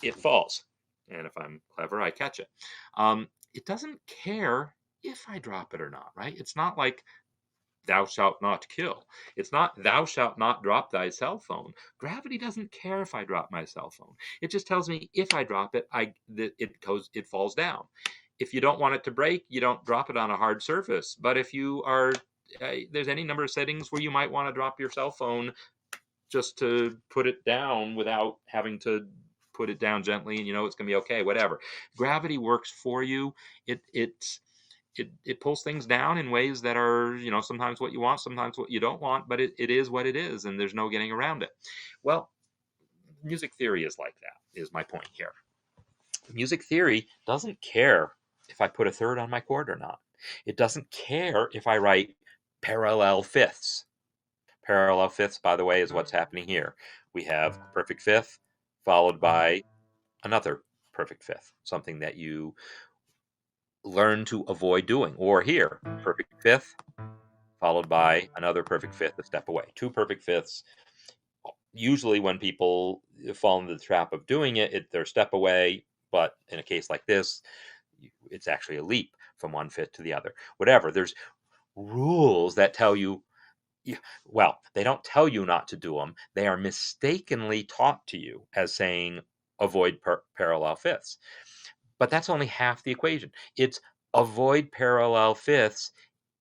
it falls, and if I'm clever, I catch it. It doesn't care if I drop it or not, right? It's not like thou shalt not kill. It's not thou shalt not drop thy cell phone. Gravity doesn't care if I drop my cell phone. It just tells me if I drop it, it falls down. If you don't want it to break, you don't drop it on a hard surface. But if you are there's any number of settings where you might want to drop your cell phone just to put it down without having to put it down gently, and it's going to be okay, whatever. Gravity works for you. It pulls things down in ways that are, sometimes what you want, sometimes what you don't want, but it is what it is, and there's no getting around it. Well, music theory is like that, is my point here. Music theory doesn't care if I put a third on my chord or not. It doesn't care if I write parallel fifths. Parallel fifths, by the way, is what's happening here. We have a perfect fifth followed by another perfect fifth, something that you learn to avoid doing. Or here, perfect fifth followed by another perfect fifth a step away. Two perfect fifths. Usually, when people fall into the trap of doing it, they're a step away. But in a case like this, it's actually a leap from one fifth to the other. Whatever. There's rules that tell you, well, they don't tell you not to do them. They are mistakenly taught to you as saying avoid parallel fifths. But that's only half the equation. It's avoid parallel fifths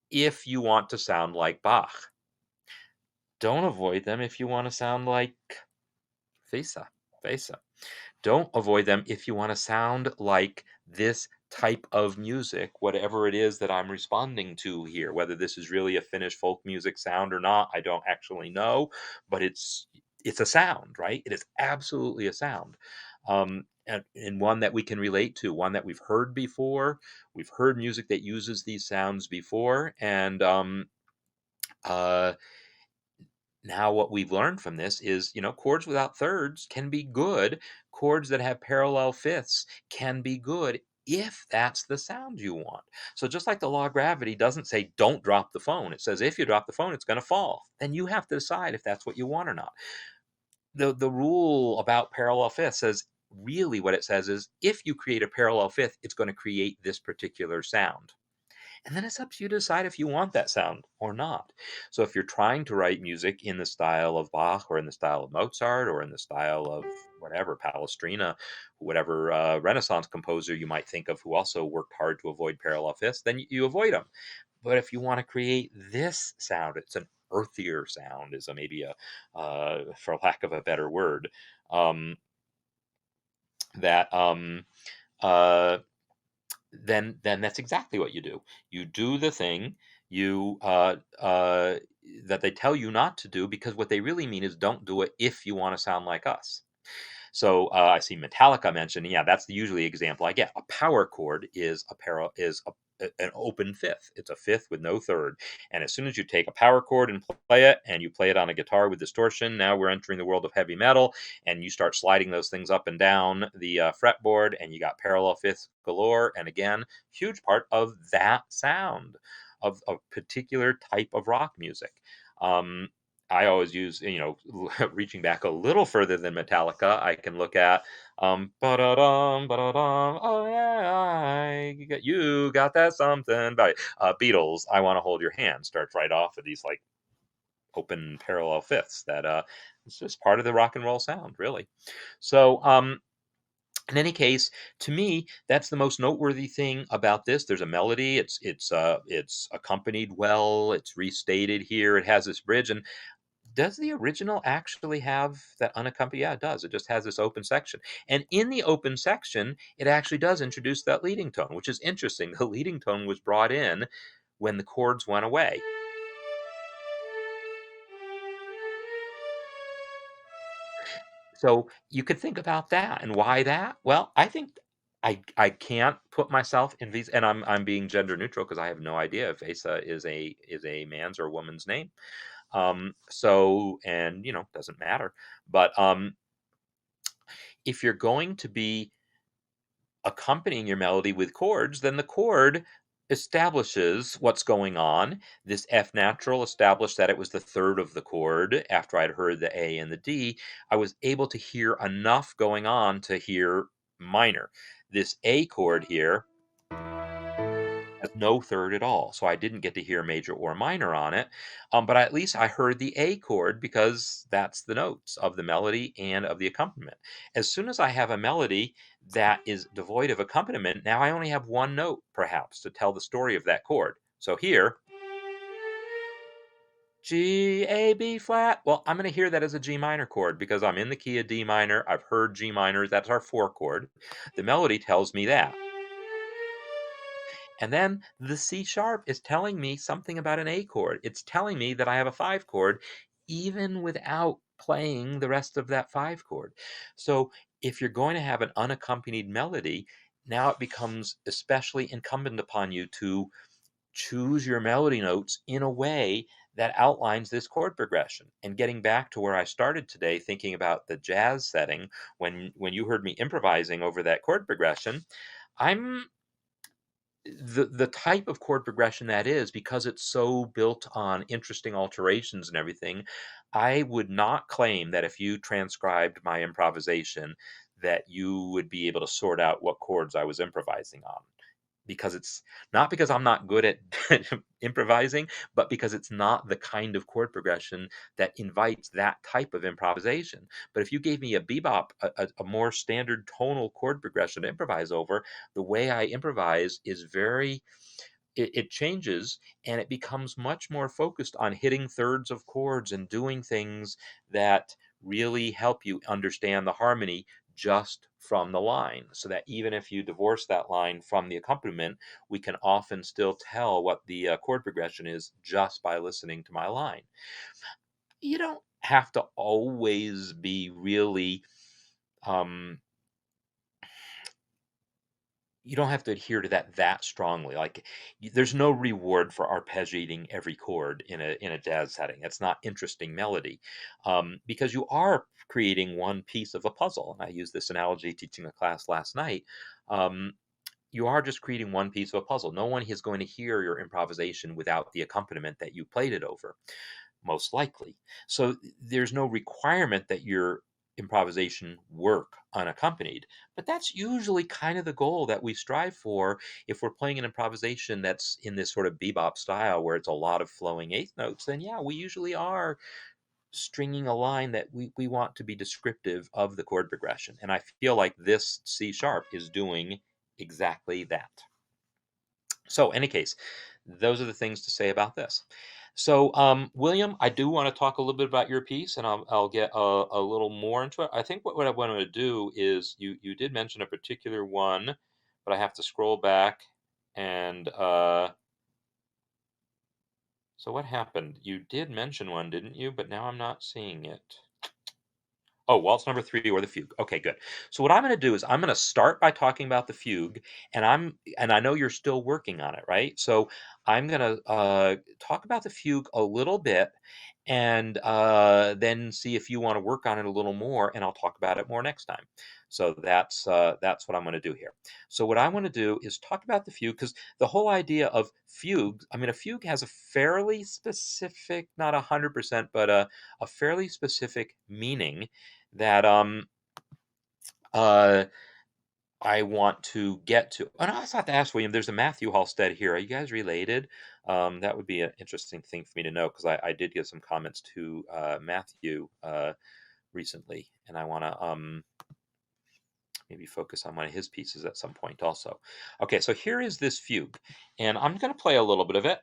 if you want to sound like Bach. Don't avoid them if you want to sound like Fesa. Fesa. Don't avoid them if you want to sound like this type of music, whatever it is that I'm responding to here. Whether this is really a Finnish folk music sound or not, I don't actually know, but it's a sound, right? It is absolutely a sound. And one that we can relate to, one that we've heard before. We've heard music that uses these sounds before, and uh, now what we've learned from this is, chords without thirds can be good. Chords that have parallel fifths can be good if that's the sound you want. So just like the law of gravity doesn't say don't drop the phone, it says if you drop the phone, it's going to fall. Then you have to decide if that's what you want or not. The rule about parallel fifths says, really what it says is if you create a parallel fifth, it's going to create this particular sound. And then it's up to you to decide if you want that sound or not. So if you're trying to write music in the style of Bach or in the style of Mozart or in the style of whatever, Palestrina, whatever Renaissance composer you might think of who also worked hard to avoid parallel fifths, then you avoid them. But if you want to create this sound, it's an earthier sound, is maybe for lack of a better word, um, that uh, then that's exactly what you do. You do the thing you that they tell you not to do, because what they really mean is don't do it if you want to sound like us. So I see Metallica mentioned. Yeah, that's usually the example I get. A power chord is an open fifth. It's a fifth with no third. And as soon as you take a power chord and play it, and you play it on a guitar with distortion, now we're entering the world of heavy metal, and you start sliding those things up and down the fretboard, and you got parallel fifths galore. And again, huge part of that sound of a particular type of rock music. Um, I always use, reaching back a little further than Metallica, I can look at ba-da-dum, ba-da-dum, oh yeah, you got that something. By Beatles, I Want to Hold Your Hand starts right off with these like open parallel fifths that it's just part of the rock and roll sound, really. So in any case, to me, that's the most noteworthy thing about this. There's a melody. It's accompanied well. It's restated here. It has this bridge. And does the original actually have that unaccompanied? Yeah, it does. It just has this open section. And in the open section, it actually does introduce that leading tone, which is interesting. The leading tone was brought in when the chords went away. So you could think about that. And why that? Well, I think I can't put myself in these, and I'm being gender neutral because I have no idea if Asa is a man's or a woman's name. So, and doesn't matter. But if you're going to be accompanying your melody with chords, then the chord establishes what's going on. This F natural established that it was the third of the chord. After I'd heard the A and the D, I was able to hear enough going on to hear minor. This A chord here has no third at all, so I didn't get to hear major or minor on it. But at least I heard the A chord because that's the notes of the melody and of the accompaniment. As soon as I have a melody that is devoid of accompaniment, now I only have one note, perhaps, to tell the story of that chord. So here, G, A, B flat. Well, I'm going to hear that as a G minor chord because I'm in the key of D minor. I've heard G minor. That's our four chord. The melody tells me that. And then the C sharp is telling me something about an A chord. It's telling me that I have a five chord, even without playing the rest of that five chord. So if you're going to have an unaccompanied melody, now it becomes especially incumbent upon you to choose your melody notes in a way that outlines this chord progression. And getting back to where I started today, thinking about the jazz setting, when you heard me improvising over that chord progression, I'm the type of chord progression that is, because it's so built on interesting alterations and everything, I would not claim that if you transcribed my improvisation, that you would be able to sort out what chords I was improvising on. Because it's not because I'm not good at improvising, but because it's not the kind of chord progression that invites that type of improvisation. But if you gave me a bebop, a more standard tonal chord progression to improvise over, the way I improvise is very, it changes, and it becomes much more focused on hitting thirds of chords and doing things that really help you understand the harmony just from the line, so that even if you divorce that line from the accompaniment, we can often still tell what the chord progression is just by listening to my line. You don't have to always be really um, you don't have to adhere to that strongly. Like, there's no reward for arpeggiating every chord in a jazz setting. It's not interesting melody, because you are creating one piece of a puzzle. And I used this analogy teaching a class last night. Um, you are just creating one piece of a puzzle. No one is going to hear your improvisation without the accompaniment that you played it over, most likely. So there's no requirement that your improvisation work unaccompanied. But that's usually kind of the goal that we strive for if we're playing an improvisation that's in this sort of bebop style where it's a lot of flowing eighth notes. Then, yeah, we usually are stringing a line that we want to be descriptive of the chord progression. And I feel like this C sharp is doing exactly that. So, any case, those are the things to say about this. So, William, I do want to talk a little bit about your piece, and I'll get a little more into it. I think what I want to do is you did mention a particular one, but I have to scroll back and so what happened? You did mention one, didn't you? But now I'm not seeing it. Oh, waltz number 3 or the fugue. Okay, good. So what I'm gonna do is I'm gonna start by talking about the fugue, and I know you're still working on it, right? So I'm gonna talk about the fugue a little bit, and then see if you want to work on it a little more, and I'll talk about it more next time. So that's what I'm going to do here. So what I want to do is talk about the fugue, because the whole idea of fugue, I mean, a fugue has a fairly specific, not 100%, but a fairly specific meaning that uh, I want to get to. And I also have to ask William, there's a Matthew Halstead here. Are you guys related? That would be an interesting thing for me to know, because I did get some comments to Matthew recently, and I want to maybe focus on one of his pieces at some point also. Okay, so here is this fugue, and I'm going to play a little bit of it.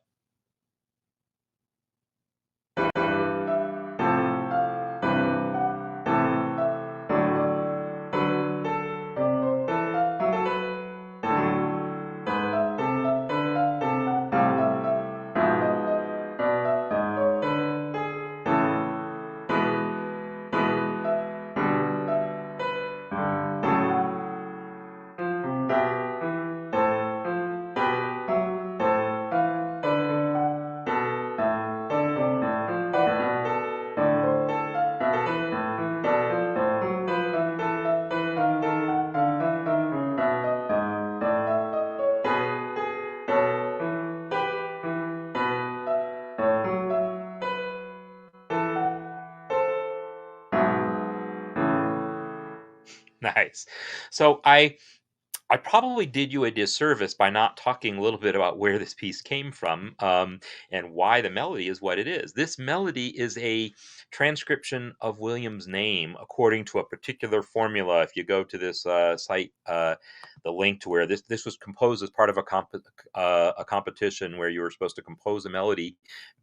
Nice. So I probably did you a disservice by not talking a little bit about where this piece came from, and why the melody is what it is. This melody is a transcription of William's name according to a particular formula. If you go to this site, the link to where this was composed as part of a competition where you were supposed to compose a melody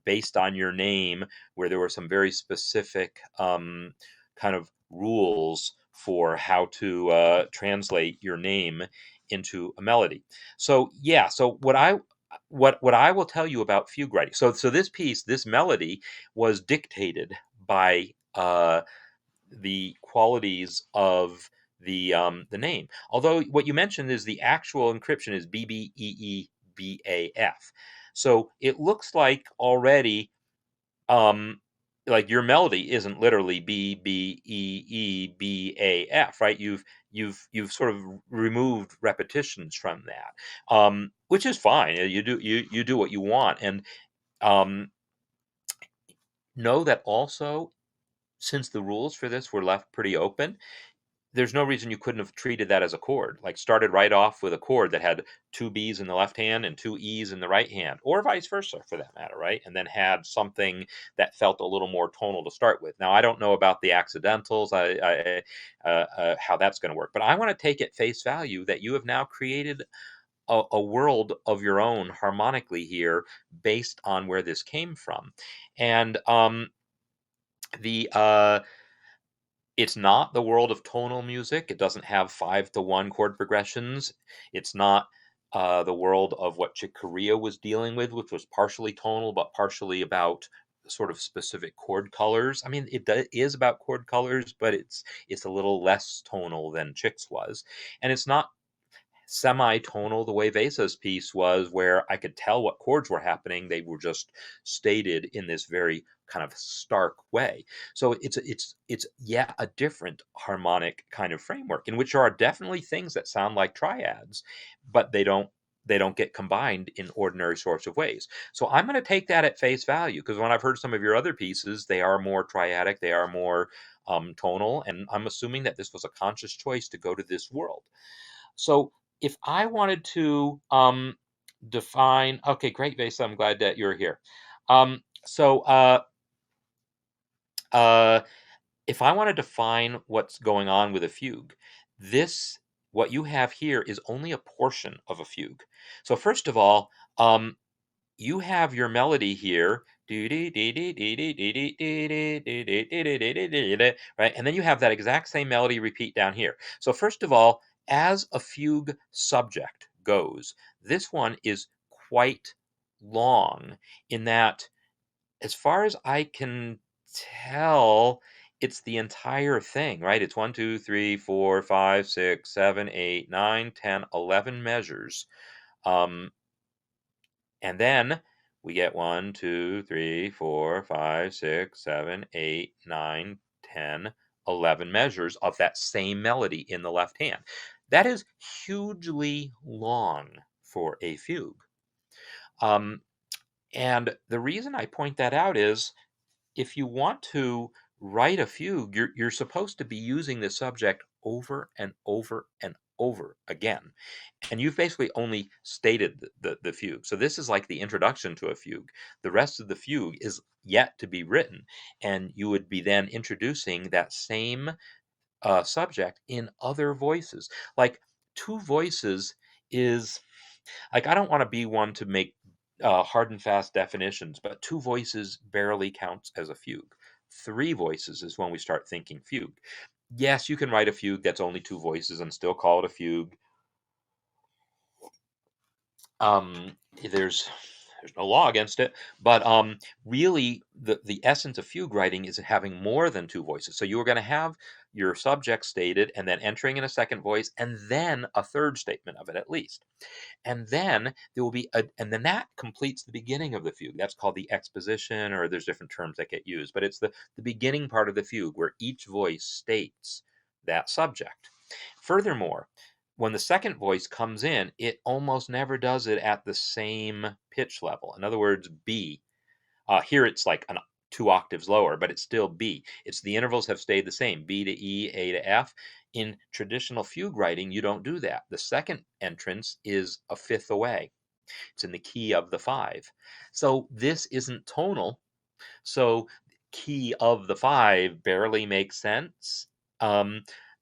based on your name, where there were some very specific kind of rules for how to translate your name into a melody. So yeah, so what I will tell you about fugue writing. So this piece, this melody, was dictated by the qualities of the name. Although what you mentioned is the actual encryption is BBEEBAF. So it looks like already um, like your melody isn't literally B B E E B A F, right? You've sort of removed repetitions from that, which is fine. You do what you want, and um, know that also, since the rules for this were left pretty open, there's no reason you couldn't have treated that as a chord. Like started right off with a chord that had two B's in the left hand and two E's in the right hand, or vice versa for that matter, right? And then had something that felt a little more tonal to start with. Now I don't know about the accidentals, how that's going to work, but I want to take at face value that you have now created a world of your own harmonically here, based on where this came from, and the it's not the world of tonal music. It doesn't have 5-to-1 chord progressions. It's not the world of what Chick Corea was dealing with, which was partially tonal, but partially about sort of specific chord colors. I mean, is about chord colors, but it's a little less tonal than Chick's was. And it's not semi-tonal the way Vesa's piece was, where I could tell what chords were happening. They were just stated in this very kind of stark way. So it's yeah, a different harmonic kind of framework, in which there are definitely things that sound like triads, but they don't get combined in ordinary sorts of ways. So I'm going to take that at face value, because when I've heard some of your other pieces, they are more triadic, they are more tonal, and I'm assuming that this was a conscious choice to go to this world. So if I wanted to define, okay, great, Vesa, I'm glad that you're here. So uh, if I want to define what's going on with a fugue, this, what you have here, is only a portion of a fugue. So first of all, you have your melody here, right? And then you have that exact same melody repeat down here. So first of all, as a fugue subject goes, this one is quite long, in that, as far as I can tell, it's the entire thing, right? It's 1, 2, 3, 4, 5, 6, 7, 8, 9, 10, 11 measures. And then we get 1, 2, 3, 4, 5, 6, 7, 8, 9, 10, 11 measures of that same melody in the left hand. That is hugely long for a fugue. And the reason I point that out is, if you want to write a fugue, you're supposed to be using the subject over and over and over again. And you've basically only stated the fugue. So this is like the introduction to a fugue. The rest of the fugue is yet to be written. And you would be then introducing that same subject in other voices. Like, two voices is, like, I don't want to be one to make hard and fast definitions, but two voices barely counts as a fugue. Three voices is when we start thinking fugue. Yes, you can write a fugue that's only two voices and still call it a fugue. Um, there's no law against it, but really the essence of fugue writing is having more than two voices. So you are going to have your subject stated, and then entering in a second voice, and then a third statement of it at least. And then there will be and then that completes the beginning of the fugue. That's called the exposition, or there's different terms that get used, but it's the beginning part of the fugue, where each voice states that subject. Furthermore, when the second voice comes in, it almost never does it at the same pitch level. In other words, B. Here it's like two octaves lower, but it's still B. It's the intervals have stayed the same, B to E, A to F. In traditional fugue writing, you don't do that. The second entrance is a fifth away. It's in the key of the 5. So this isn't tonal. So key of the 5 barely makes sense.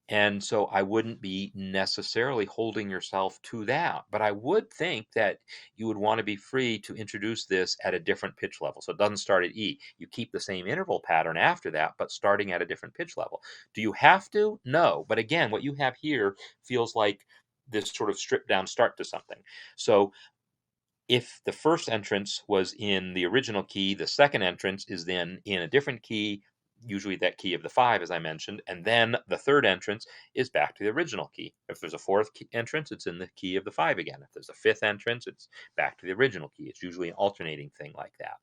And so I wouldn't be necessarily holding yourself to that, but I would think that you would want to be free to introduce this at a different pitch level. So it doesn't start at E. You keep the same interval pattern after that, but starting at a different pitch level. Do you have to? No. But again, what you have here feels like this sort of stripped down start to something. So if the first entrance was in the original key, the second entrance is then in a different key. usually that key of the 5, as I mentioned, and then the third entrance is back to the original key. If there's a fourth entrance, it's in the key of the 5 again. If there's a fifth entrance, it's back to the original key. It's usually an alternating thing like that.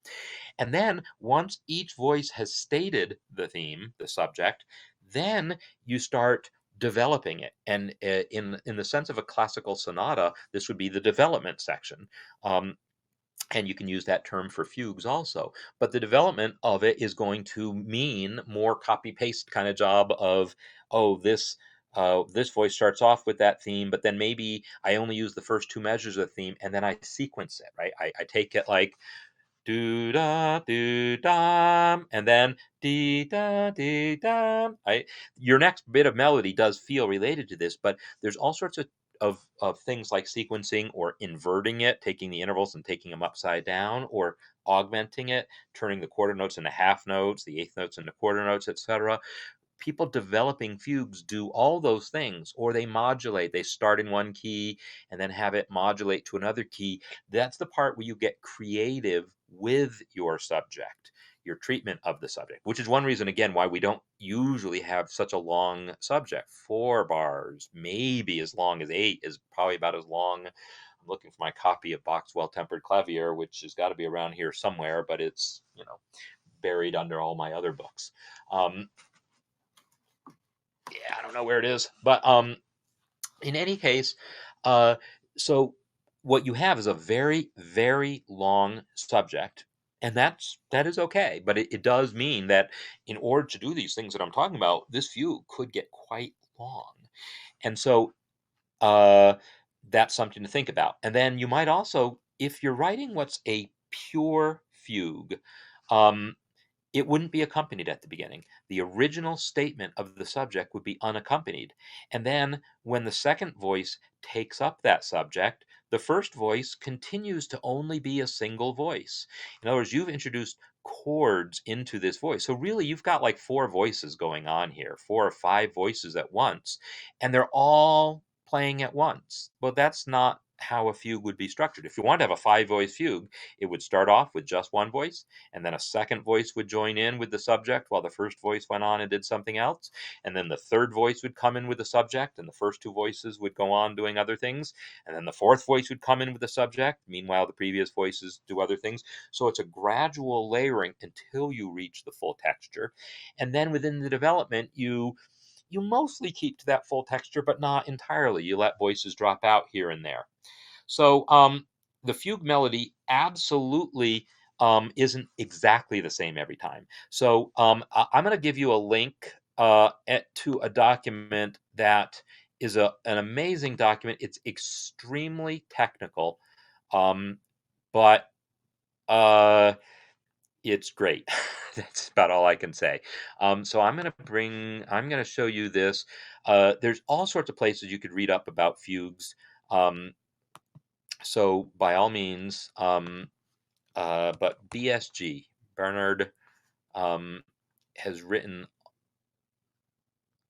And then once each voice has stated the theme, the subject, then you start developing it. And in the sense of a classical sonata, this would be the development section. And you can use that term for fugues also. But the development of it is going to mean more copy paste kind of job of, oh, this voice starts off with that theme, but then maybe I only use the first two measures of the theme and then I sequence it, right? I take it like do da do dum, and then dee da dee dum. Your next bit of melody does feel related to this, but there's all sorts of things like sequencing or inverting it, taking the intervals and taking them upside down, or augmenting it, turning the quarter notes into half notes, the eighth notes into quarter notes, etc. People developing fugues do all those things, or they modulate. They start in one key and then have it modulate to another key. That's the part where you get creative with your subject, your treatment of the subject, which is one reason, again, why we don't usually have such a long subject. 4 bars, maybe as long as 8 is probably about as long. I'm looking for my copy of Bach's Well-Tempered Clavier, which has got to be around here somewhere, but it's, buried under all my other books. Yeah, I don't know where it is, but in any case, uh, so what you have is a very, very long subject, and that is okay. But it does mean that in order to do these things that I'm talking about, this fugue could get quite long, and so uh, that's something to think about. And then you might also, if you're writing what's a pure fugue, um, it wouldn't be accompanied at the beginning. The original statement of the subject would be unaccompanied. And then when the second voice takes up that subject, the first voice continues to only be a single voice. In other words, you've introduced chords into this voice. So really, you've got like 4 voices going on here, 4 or 5 voices at once, and they're all playing at once. Well, that's not how a fugue would be structured. If you want to have a 5 voice fugue, it would start off with just one voice, and then a second voice would join in with the subject while the first voice went on and did something else, and then the third voice would come in with the subject, and the first 2 voices would go on doing other things, and then the fourth voice would come in with the subject, meanwhile the previous voices do other things. So it's a gradual layering until you reach the full texture, and then within the development you mostly keep to that full texture, but not entirely. You let voices drop out here and there. So the fugue melody absolutely isn't exactly the same every time. So I'm going to give you a link to a document that is an amazing document. It's extremely technical, um, but uh, it's great. That's about all I can say. So I'm going to show you this. There's all sorts of places you could read up about fugues. Um, so by all means, but BSG, Bernard, um, has written,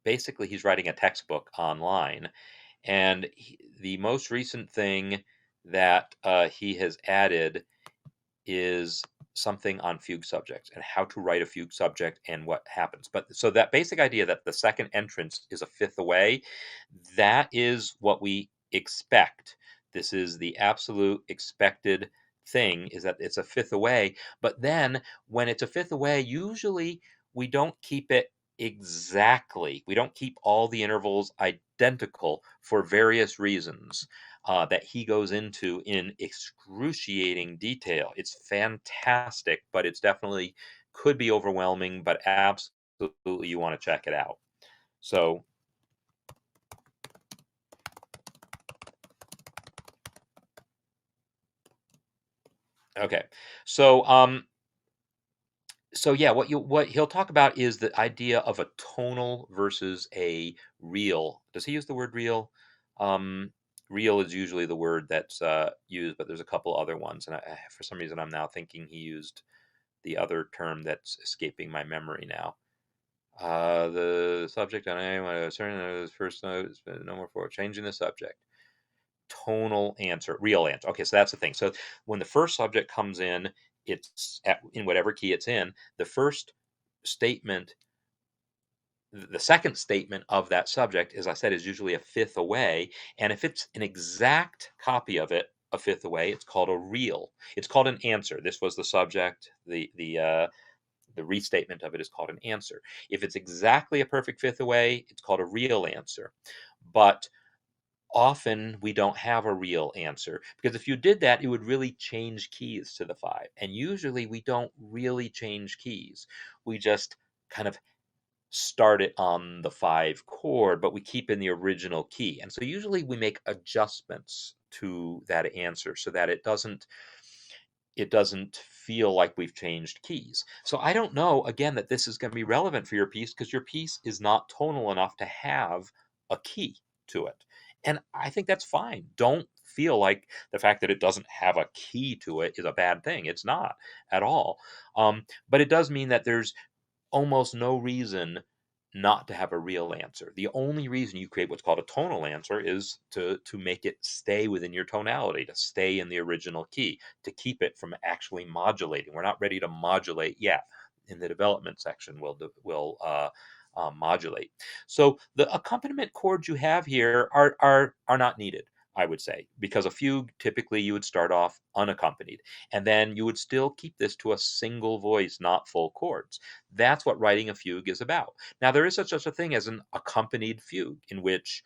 basically he's writing a textbook online, and the most recent thing that he has added is something on fugue subjects and how to write a fugue subject and what happens. But so that basic idea that the second entrance is a fifth away, that is what we expect. This is the absolute expected thing, is that it's a fifth away. But then when it's a fifth away, usually we don't keep it exactly. We don't keep all the intervals identical for various reasons that he goes into in excruciating detail. It's fantastic, but it's definitely could be overwhelming, but absolutely you want to check it out. So, okay. So, so yeah, what he'll talk about is the idea of a tonal versus a real. Does he use the word real? Um, Real is usually the word that's used, but there's a couple other ones, and for some reason I'm now thinking he used the other term that's escaping my memory now. The subject on a certain first note is no more for changing the subject. Tonal answer, real answer. Okay, so that's the thing. So when the first subject comes in, it's in whatever key it's in. The first statement, the second statement of that subject, as I said, is usually a fifth away. And if it's an exact copy of it a fifth away, it's called a real. It's called an answer. This was the subject. The restatement of it is called an answer. If it's exactly a perfect fifth away, it's called a real answer. But often we don't have a real answer, because if you did that, it would really change keys to the five. And usually we don't really change keys. We just kind of start it on the five chord, but we keep in the original key. And so usually we make adjustments to that answer so that it doesn't feel like we've changed keys. So I don't know, again, that this is going to be relevant for your piece, because your piece is not tonal enough to have a key to it. And I think that's fine. Don't feel like the fact that it doesn't have a key to it is a bad thing. It's not at all. But it does mean that there's almost no reason not to have a real answer. The only reason you create what's called a tonal answer is to make it stay within your tonality, to stay in the original key, to keep it from actually modulating. We're not ready to modulate yet. In the development section, we'll modulate. So the accompaniment chords you have here are not needed, I would say, because a fugue, typically you would start off unaccompanied, and then you would still keep this to a single voice, not full chords. That's what writing a fugue is about. Now, there is such a thing as an accompanied fugue, in which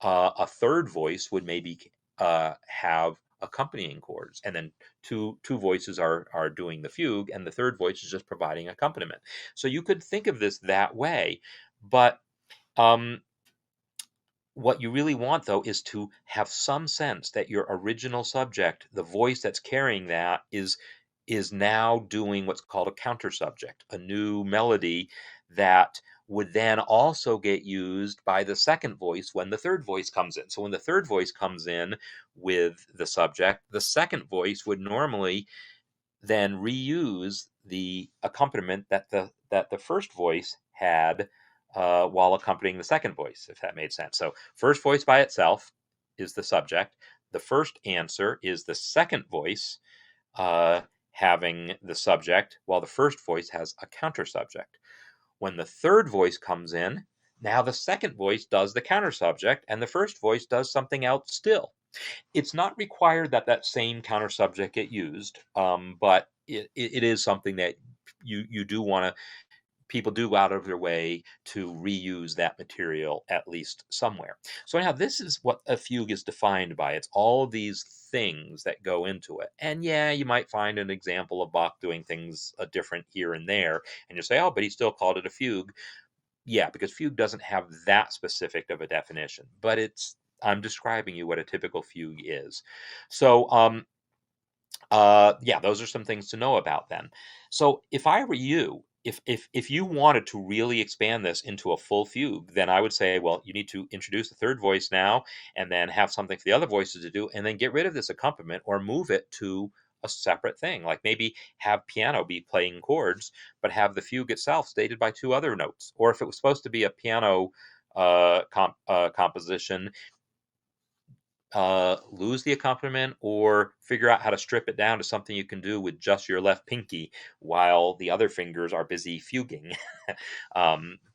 a third voice would maybe have accompanying chords, and then two voices are doing the fugue, and the third voice is just providing accompaniment. So you could think of this that way, but um, what you really want, though, is to have some sense that your original subject, the voice that's carrying that, is now doing what's called a counter subject, a new melody that would then also get used by the second voice when the third voice comes in. So when the third voice comes in with the subject, the second voice would normally then reuse the accompaniment that the first voice had while accompanying the second voice, if that made sense. So first voice by itself is the subject. The first answer is the second voice uh, having the subject, while the first voice has a counter subject. When the third voice comes in, now the second voice does the counter subject, and the first voice does something else still. It's not required that that same counter subject get used, but it is something that you do want to, people do go out of their way to reuse that material at least somewhere. So anyhow, this is what a fugue is defined by. It's all of these things that go into it. And yeah, you might find an example of Bach doing things different here and there, and you say, oh, but he still called it a fugue. Yeah, because fugue doesn't have that specific of a definition, but I'm describing you what a typical fugue is. So yeah, those are some things to know about then. So if I were you, if you wanted to really expand this into a full fugue, then I would say, well, you need to introduce the third voice now, and then have something for the other voices to do, and then get rid of this accompaniment or move it to a separate thing. Like maybe have piano be playing chords, but have the fugue itself stated by two other notes. Or if it was supposed to be a piano composition, lose the accompaniment, or figure out how to strip it down to something you can do with just your left pinky while the other fingers are busy fuging,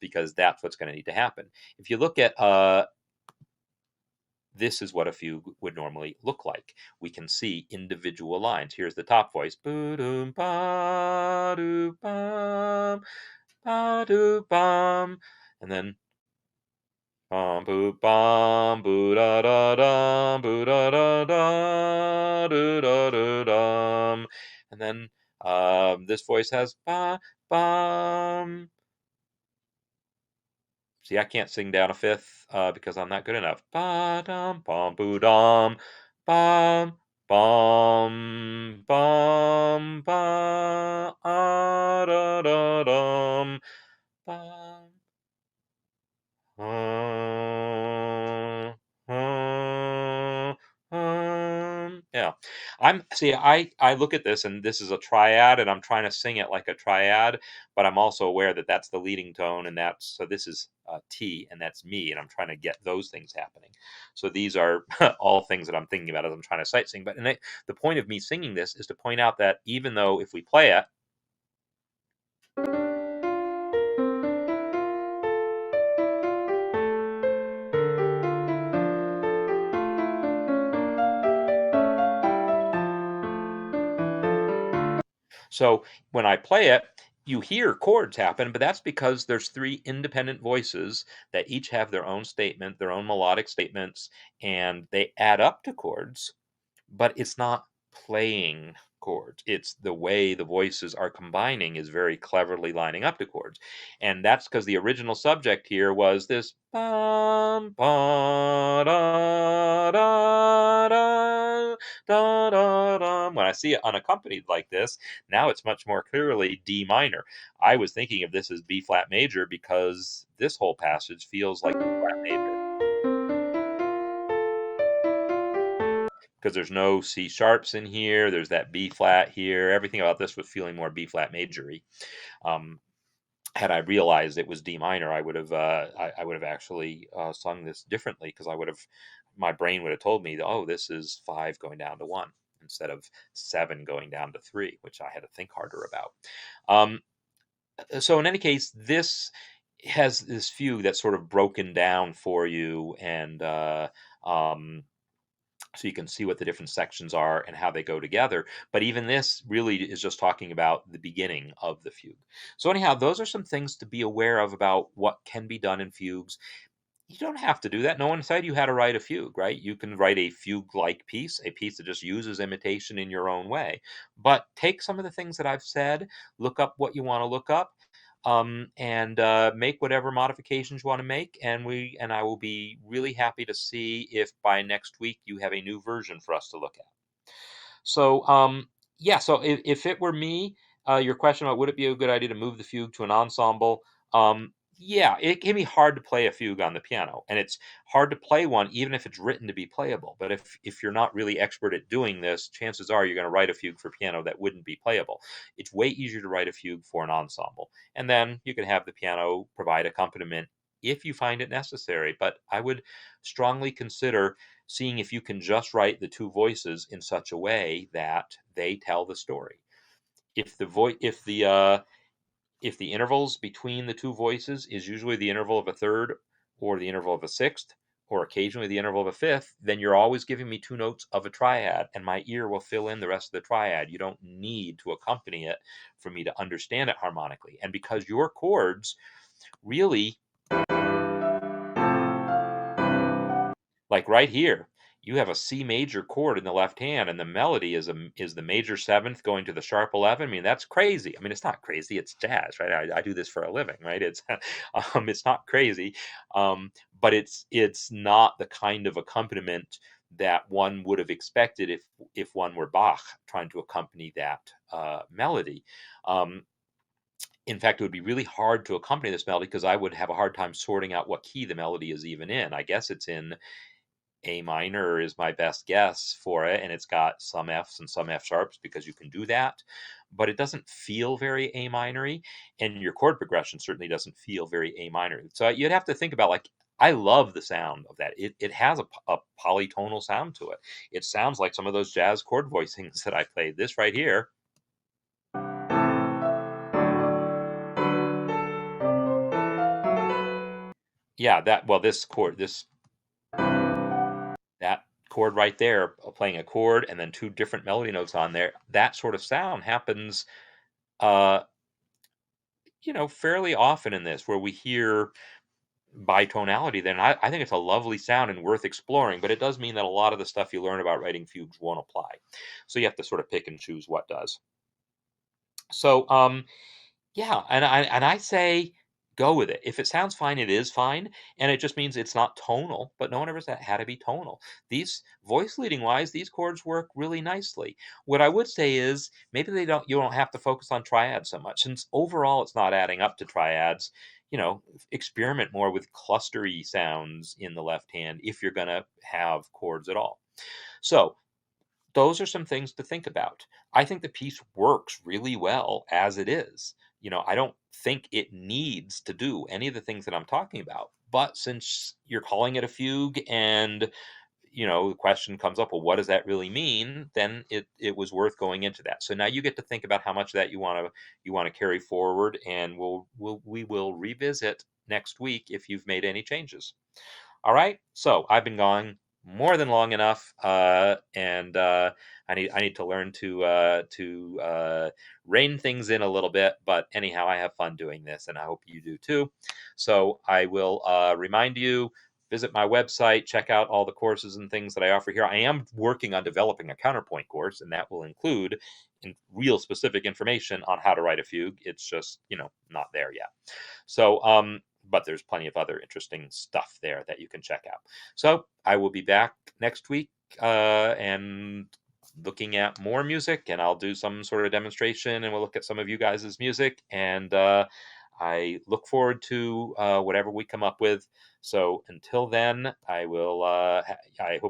because that's what's going to need to happen. If you look at this is what a fugue would normally look like. We can see individual lines. Here's the top voice, boo-dum, ba-doo, bum, ba-doo, bum, and then bum boo da da dum boo da da da do da do dum, and then this voice has ba bum. See, I can't sing down a fifth because I'm not good enough. Ba dum bum boo dum bum bum bum ba da da dum bum. Yeah. I look at this, and this is a triad, and I'm trying to sing it like a triad, but I'm also aware that that's the leading tone, and so this is T, and that's me, and I'm trying to get those things happening. So these are all things that I'm thinking about as I'm trying to sight sing. But the point of me singing this is to point out that even though if we play it, So when I play it, you hear chords happen, but that's because there's three independent voices that each have their own statement, their own melodic statements, and they add up to chords, but it's not playing chords. It's the way the voices are combining is very cleverly lining up to chords. And that's because the original subject here was this bum, ba, da, da, da, da, da, da. When I see it unaccompanied like this, now it's much more clearly D minor. I was thinking of this as B flat major because this whole passage feels like B flat major. Because there's no C sharps in here. There's that B flat here. Everything about this was feeling more B flat majory. Um, had I realized it was D minor, I would have actually sung this differently because my brain would have told me, oh, this is 5 going down to 1 instead of 7 going down to 3, which I had to think harder about. So in any case, this has this fugue that's sort of broken down for you and so you can see what the different sections are and how they go together. But even this really is just talking about the beginning of the fugue. So anyhow, those are some things to be aware of about what can be done in fugues. You don't have to do that. No one said you had to write a fugue, right? You can write a fugue-like piece, a piece that just uses imitation in your own way. But take some of the things that I've said, look up what you want to look up, and make whatever modifications you want to make. And I will be really happy to see if by next week you have a new version for us to look at. So, yeah, so if it were me, your question about would it be a good idea to move the fugue to an ensemble? Yeah, it can be hard to play a fugue on the piano, and it's hard to play one even if it's written to be playable. But if you're not really expert at doing this, chances are you're going to write a fugue for piano that wouldn't be playable. It's way easier to write a fugue for an ensemble, and then you can have the piano provide accompaniment if you find it necessary. But I would strongly consider seeing if you can just write the two voices in such a way that they tell the story. If the voice, if the intervals between the two voices is usually the interval of a third or the interval of a sixth or occasionally the interval of a fifth, then you're always giving me two notes of a triad and my ear will fill in the rest of the triad. You don't need to accompany it for me to understand it harmonically. And because your chords really, like right here, you have a C major chord in the left hand, and the melody is the major seventh going to the sharp 11. I mean, that's crazy. I mean, it's not crazy. It's jazz, right? I do this for a living, right? It's not crazy, but it's not the kind of accompaniment that one would have expected if one were Bach trying to accompany that melody. Um, in fact, it would be really hard to accompany this melody because I would have a hard time sorting out what key the melody is even in. I guess it's in a minor is my best guess for it, and it's got some Fs and some F sharps because you can do that, but it doesn't feel very A minory, and your chord progression certainly doesn't feel very A minor. So you'd have to think about like I love the sound of that. It has a polytonal sound to it. It sounds like some of those jazz chord voicings that I played. This right here, yeah, this chord, that chord right there, playing a chord and then two different melody notes on there. That sort of sound happens uh fairly often in this where we hear bitonality, then I think it's a lovely sound and worth exploring, but it does mean that a lot of the stuff you learn about writing fugues won't apply. So you have to sort of pick and choose what does. So yeah, and I say go with it. If it sounds fine, it is fine, and it just means it's not tonal. But no one ever said it had to be tonal. These voice leading wise, these chords work really nicely. What I would say is maybe you don't have to focus on triads so much, since overall it's not adding up to triads. Experiment more with clustery sounds in the left hand if you're going to have chords at all. So those are some things to think about. I think the piece works really well as it is. I don't think it needs to do any of the things that I'm talking about. But since you're calling it a fugue and the question comes up, well, what does that really mean? Then it was worth going into that. So now you get to think about how much of that you want to carry forward, and we will revisit next week if you've made any changes. All right. So I've been gone more than long enough, and I need to learn to rein things in a little bit. But anyhow, I have fun doing this, and I hope you do too. So I will remind you, visit my website, check out all the courses and things that I offer here. I am working on developing a counterpoint course, and that will include real specific information on how to write a fugue. It's just, not there yet. So, but there's plenty of other interesting stuff there that you can check out. So I will be back next week and looking at more music, and I'll do some sort of demonstration, and we'll look at some of you guys' music. And I look forward to whatever we come up with. So until then, I will. I hope